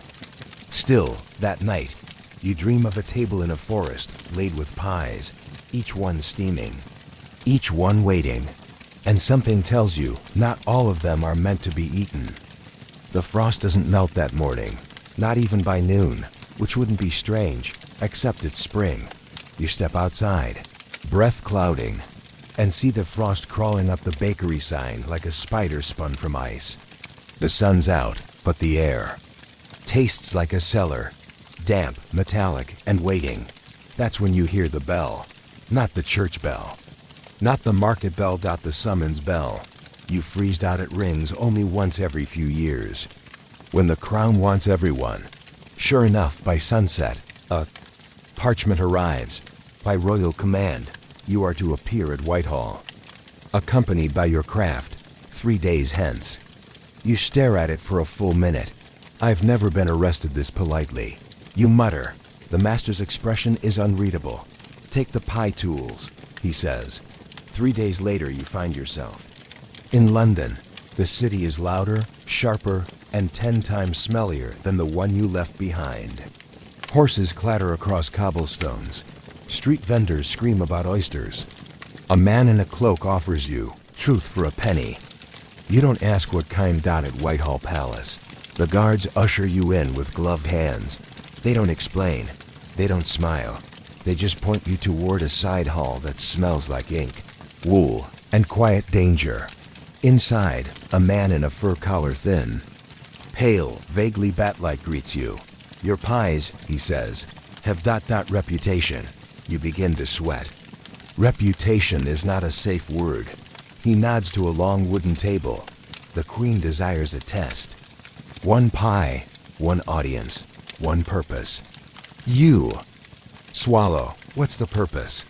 Still, that night, you dream of a table in a forest laid with pies, each one steaming, each one waiting, and something tells you not all of them are meant to be eaten. The frost doesn't melt that morning, not even by noon, which wouldn't be strange, except it's spring. You step outside, breath clouding, and see the frost crawling up the bakery sign like a spider spun from ice. The sun's out, but the air tastes like a cellar, damp, metallic, and waiting. That's when you hear the bell, not the church bell, not the market bell. The summons bell. You freeze. It rings only once every few years, when the crown wants everyone. Sure enough, by sunset, a parchment arrives. By royal command, you are to appear at Whitehall, accompanied by your craft, 3 days hence. You stare at it for a full minute. I've never been arrested this politely. You mutter. The master's expression is unreadable. Take the pie tools, he says. 3 days later, you find yourself in London. The city is louder, sharper, and 10 times smellier than the one you left behind. Horses clatter across cobblestones. Street vendors scream about oysters. A man in a cloak offers you truth for a penny. You don't ask what kind. At Whitehall Palace, the guards usher you in with gloved hands. They don't explain. They don't smile. They just point you toward a side hall that smells like ink, wool, and quiet danger. Inside, a man in a fur collar, thin, pale, vaguely bat-like, greets you. Your pies, he says, have ... reputation. You begin to sweat. Reputation is not a safe word. He nods to a long wooden table. The Queen desires a test. 1 pie, 1 audience, 1 purpose. You. Swallow. What's the purpose?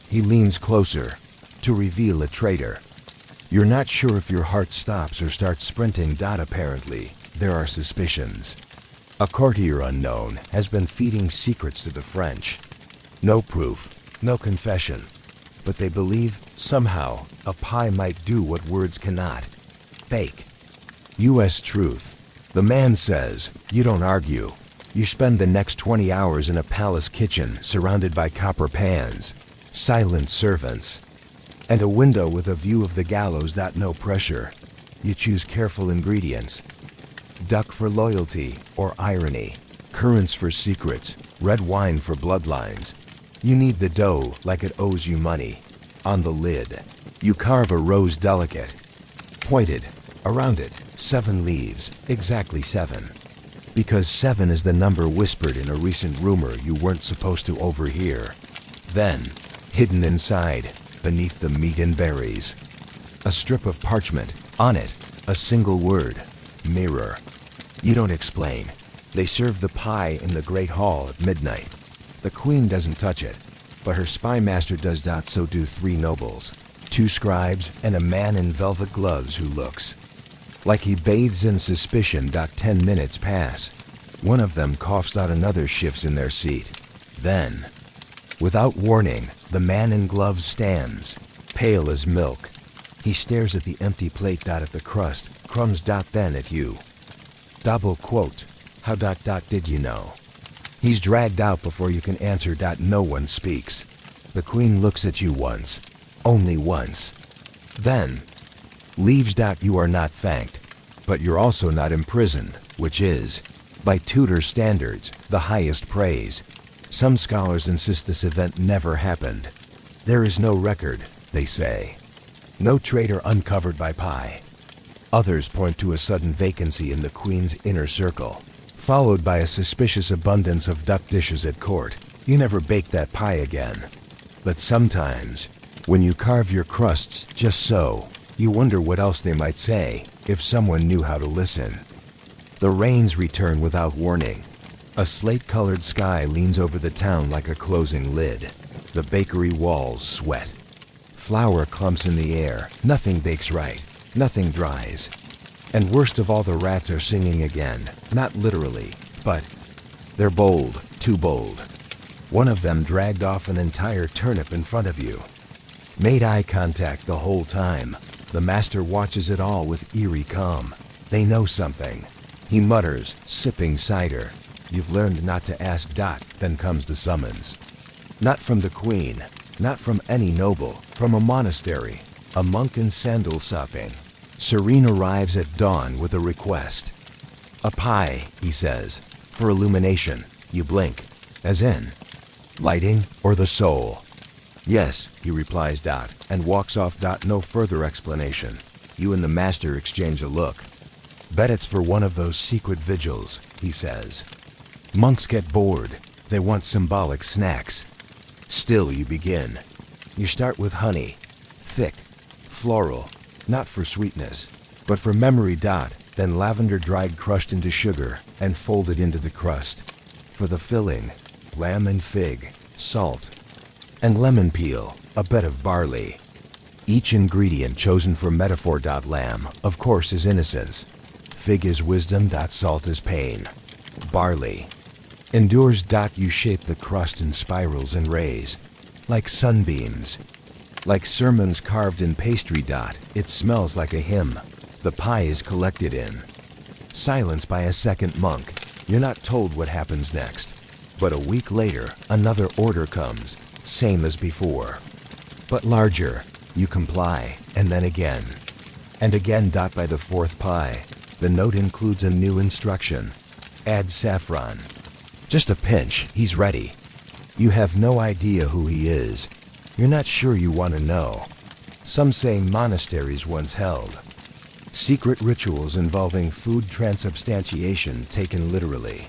He leans closer, to reveal a traitor. You're not sure if your heart stops or starts sprinting. Apparently, there are suspicions. A courtier unknown has been feeding secrets to the French. No proof, no confession, but they believe, somehow, a pie might do what words cannot. Bake. U.S. truth. The man says, you don't argue. You spend the next 20 hours in a palace kitchen surrounded by copper pans, silent servants, and a window with a view of the gallows. No pressure. You choose careful ingredients. Duck for loyalty or irony, currants for secrets, red wine for bloodlines. You knead the dough like it owes you money. On the lid, you carve a rose delicate. Pointed, around it, 7 leaves, exactly 7. Because 7 is the number whispered in a recent rumor you weren't supposed to overhear. Then, hidden inside, beneath the meat and berries, a strip of parchment. On it, a single word, mirror. You don't explain. They serve the pie in the Great Hall at midnight. The Queen doesn't touch it, but her spy master does. So do 3 nobles, 2 scribes, and a man in velvet gloves who looks like he bathes in suspicion. 10 minutes pass. One of them coughs. Another shifts in their seat. Then, without warning, the man in gloves stands, pale as milk. He stares at the empty plate. At the crust, crumbs. Then at you. Double quote. How ... did you know? He's dragged out before you can answer. No one speaks. The Queen looks at you once. Only once. Then, Leaves. You are not thanked, but you're also not imprisoned, which is, by Tudor standards, the highest praise. Some scholars insist this event never happened. There is no record, they say. No traitor uncovered by pie. Others point to a sudden vacancy in the Queen's inner circle, followed by a suspicious abundance of duck dishes at court. You never bake that pie again. But sometimes, when you carve your crusts just so, you wonder what else they might say if someone knew how to listen. The rains return without warning. A slate-colored sky leans over the town like a closing lid. The bakery walls sweat. Flour clumps in the air. Nothing bakes right. Nothing dries. And worst of all, the rats are singing again. Not literally, but they're bold, too bold. One of them dragged off an entire turnip in front of you. Made eye contact the whole time. The master watches it all with eerie calm. They know something. He mutters, sipping cider. You've learned not to ask. Then comes the summons. Not from the Queen, not from any noble, from a monastery, a monk in sandals sopping. Serene arrives at dawn with a request. A pie, he says, for illumination. You blink, as in, lighting or the soul? Yes, he replies. And walks off. No further explanation. You and the master exchange a look. Bet it's for one of those secret vigils, he says. Monks get bored. They want symbolic snacks. Still, you begin. You start with honey. Thick, floral, not for sweetness, but for memory. Then lavender dried crushed into sugar and folded into the crust. For the filling, lamb and fig, salt, and lemon peel, a bed of barley. Each ingredient chosen for metaphor. Lamb, of course, is innocence. Fig is wisdom. Salt is pain. Barley endures. You shape the crust in spirals and rays, like sunbeams, like sermons carved in pastry. It smells like a hymn. The pie is collected in silence by a second monk. You're not told what happens next. But a week later, another order comes, same as before, but larger. You comply, and then again, and again. By the fourth pie, the note includes a new instruction. Add saffron. Just a pinch, he's ready. You have no idea who he is. You're not sure you want to know. Some say monasteries once held secret rituals involving food transubstantiation taken literally.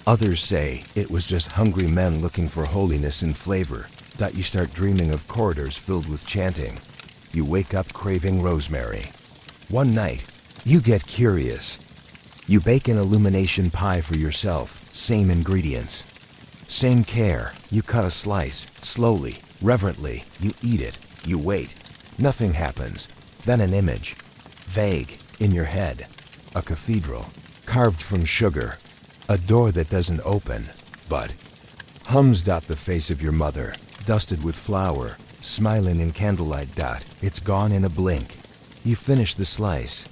Others say it was just hungry men looking for holiness and flavor. You start dreaming of corridors filled with chanting. You wake up craving rosemary. One night, you get curious. You bake an illumination pie for yourself, same ingredients, same care. You cut a slice, slowly, reverently. You eat it, you wait. Nothing happens. Then an image, vague, in your head. A cathedral, carved from sugar. A door that doesn't open, but hums. The face of your mother, dusted with flour, smiling in candlelight. It's gone in a blink. You finish the slice,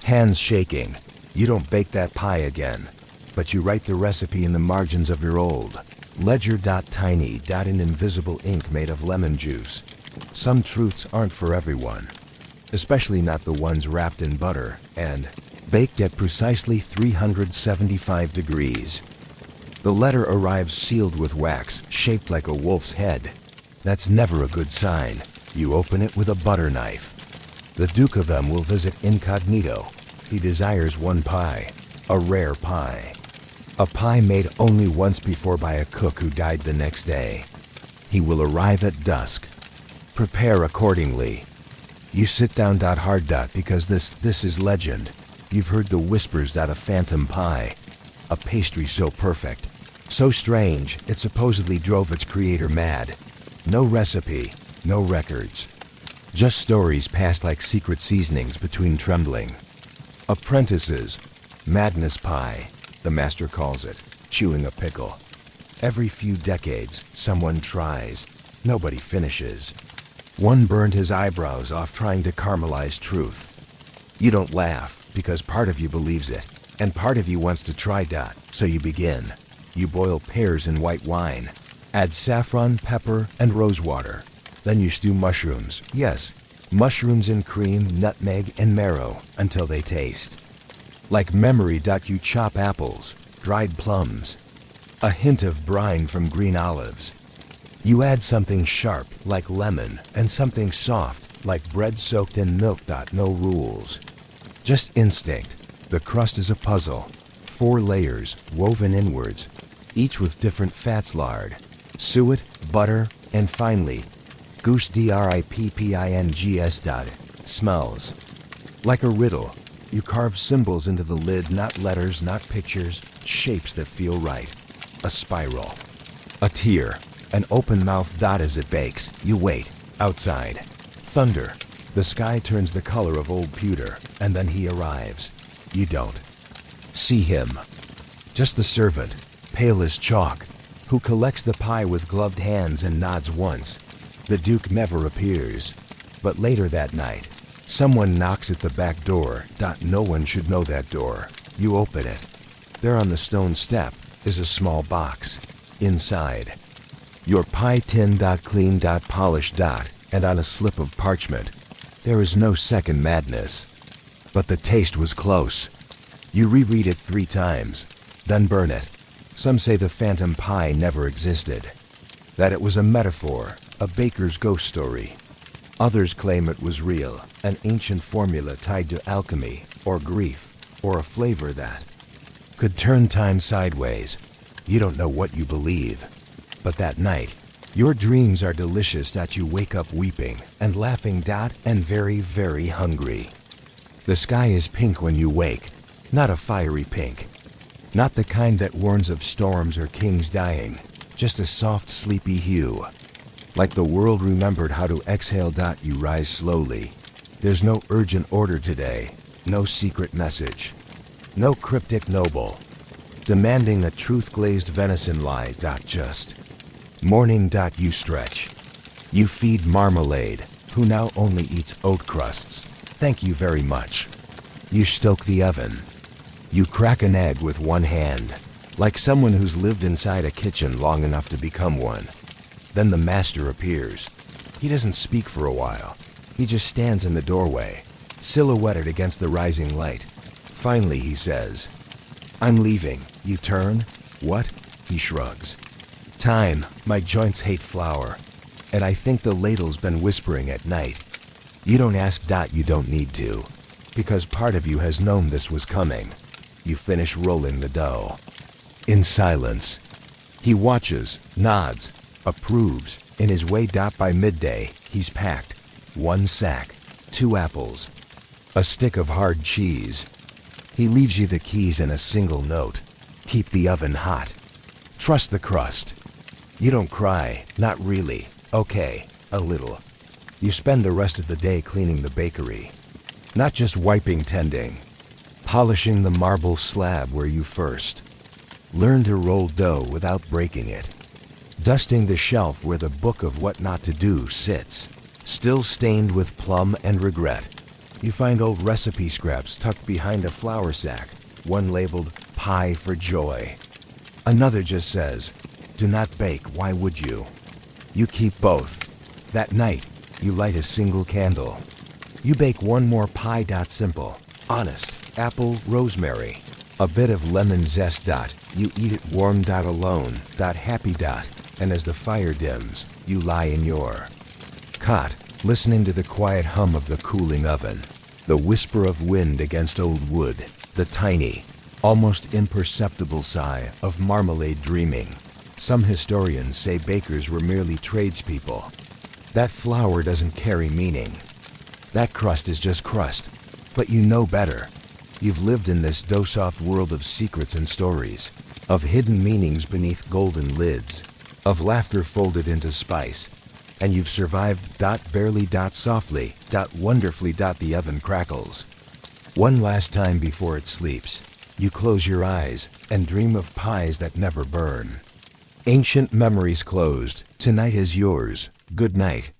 hands shaking. You don't bake that pie again, but you write the recipe in the margins of your old ledger. Tiny. In invisible ink made of lemon juice. Some truths aren't for everyone, especially not the ones wrapped in butter and baked at precisely 375 degrees. The letter arrives sealed with wax, shaped like a wolf's head. That's never a good sign. You open it with a butter knife. The Duke of them will visit incognito. He desires one pie, a rare pie. A pie made only once before by a cook who died the next day. He will arrive at dusk. Prepare accordingly. You sit down. Hard. Because this is legend. You've heard the whispers. A phantom pie. A pastry so perfect, so strange, it supposedly drove its creator mad. No recipe, no records. Just stories passed like secret seasonings between trembling apprentices. Madness pie, the master calls it, chewing a pickle. Every few decades, someone tries. Nobody finishes. One burned his eyebrows off trying to caramelize truth. You don't laugh, because part of you believes it, and part of you wants to try. So you begin. You boil pears in white wine. Add saffron, pepper, and rosewater. Then you stew mushrooms. Yes, Mushrooms and cream, nutmeg and marrow until they taste. Like memory. You chop apples, dried plums, a hint of brine from green olives. You add something sharp like lemon and something soft like bread soaked in milk. No rules, just instinct. The crust is a puzzle, 4 layers woven inwards, each with different fats: lard, suet, butter, and finally, goose. Drippings. Smells like a riddle. You carve symbols into the lid, not letters, not pictures, shapes that feel right. A spiral, a tear, an open mouth. As it bakes, you wait. Outside, thunder. The sky turns the color of old pewter, and then he arrives. You don't see him, just the servant, pale as chalk, who collects the pie with gloved hands and nods once. The Duke never appears. But later that night, someone knocks at the back door. No one should know that door. You open it. There on the stone step is a small box. Inside, your pie tin. Clean. Polished. And on a slip of parchment, there is no second madness. But the taste was close. You reread it 3 times, then burn it. Some say the phantom pie never existed, that it was a metaphor, a baker's ghost story. Others claim it was real, an ancient formula tied to alchemy, or grief, or a flavor that could turn time sideways. You don't know what you believe. But that night, your dreams are delicious. You wake up weeping and laughing. And very, very hungry. The sky is pink when you wake, not a fiery pink. Not the kind that warns of storms or kings dying, just a soft, sleepy hue. Like the world remembered how to exhale. You rise slowly. There's no urgent order today, no secret message, no cryptic noble demanding a truth-glazed venison lie. Just morning. You stretch. You feed Marmalade, who now only eats oat crusts. Thank you very much. You stoke the oven. You crack an egg with one hand, like someone who's lived inside a kitchen long enough to become one. Then the master appears. He doesn't speak for a while. He just stands in the doorway, silhouetted against the rising light. Finally he says, "I'm leaving." You turn. "What?" He shrugs. "Time. My joints hate flour. And I think the ladle's been whispering at night." You don't ask. You don't need to, because part of you has known this was coming. You finish rolling the dough. In silence. He watches, nods, approves, in his way. By midday, he's packed. 1 sack, 2 apples, a stick of hard cheese. He leaves you the keys and a single note. Keep the oven hot. Trust the crust. You don't cry, not really. Okay, a little. You spend the rest of the day cleaning the bakery. Not just wiping, tending. Polishing the marble slab where you first learned to roll dough without breaking it. Dusting the shelf where the book of what not to do sits, still stained with plum and regret. You find old recipe scraps tucked behind a flour sack, one labeled "Pie for Joy." Another just says, "Do not bake, why would you?" You keep both. That night, you light a single candle. You bake one more pie. Simple, honest, apple, rosemary, a bit of lemon zest. You eat it warm. Alone. Happy. And as the fire dims, you lie in your cot, listening to the quiet hum of the cooling oven, the whisper of wind against old wood, the tiny, almost imperceptible sigh of Marmalade dreaming. Some historians say bakers were merely tradespeople. That flour doesn't carry meaning. That crust is just crust. But you know better. You've lived in this dough-soft world of secrets and stories, of hidden meanings beneath golden lids, of laughter folded into spice. And you've survived. Barely. Softly. Wonderfully. The oven crackles. One last time before it sleeps, you close your eyes and dream of pies that never burn. Ancient memories closed. Tonight is yours. Good night.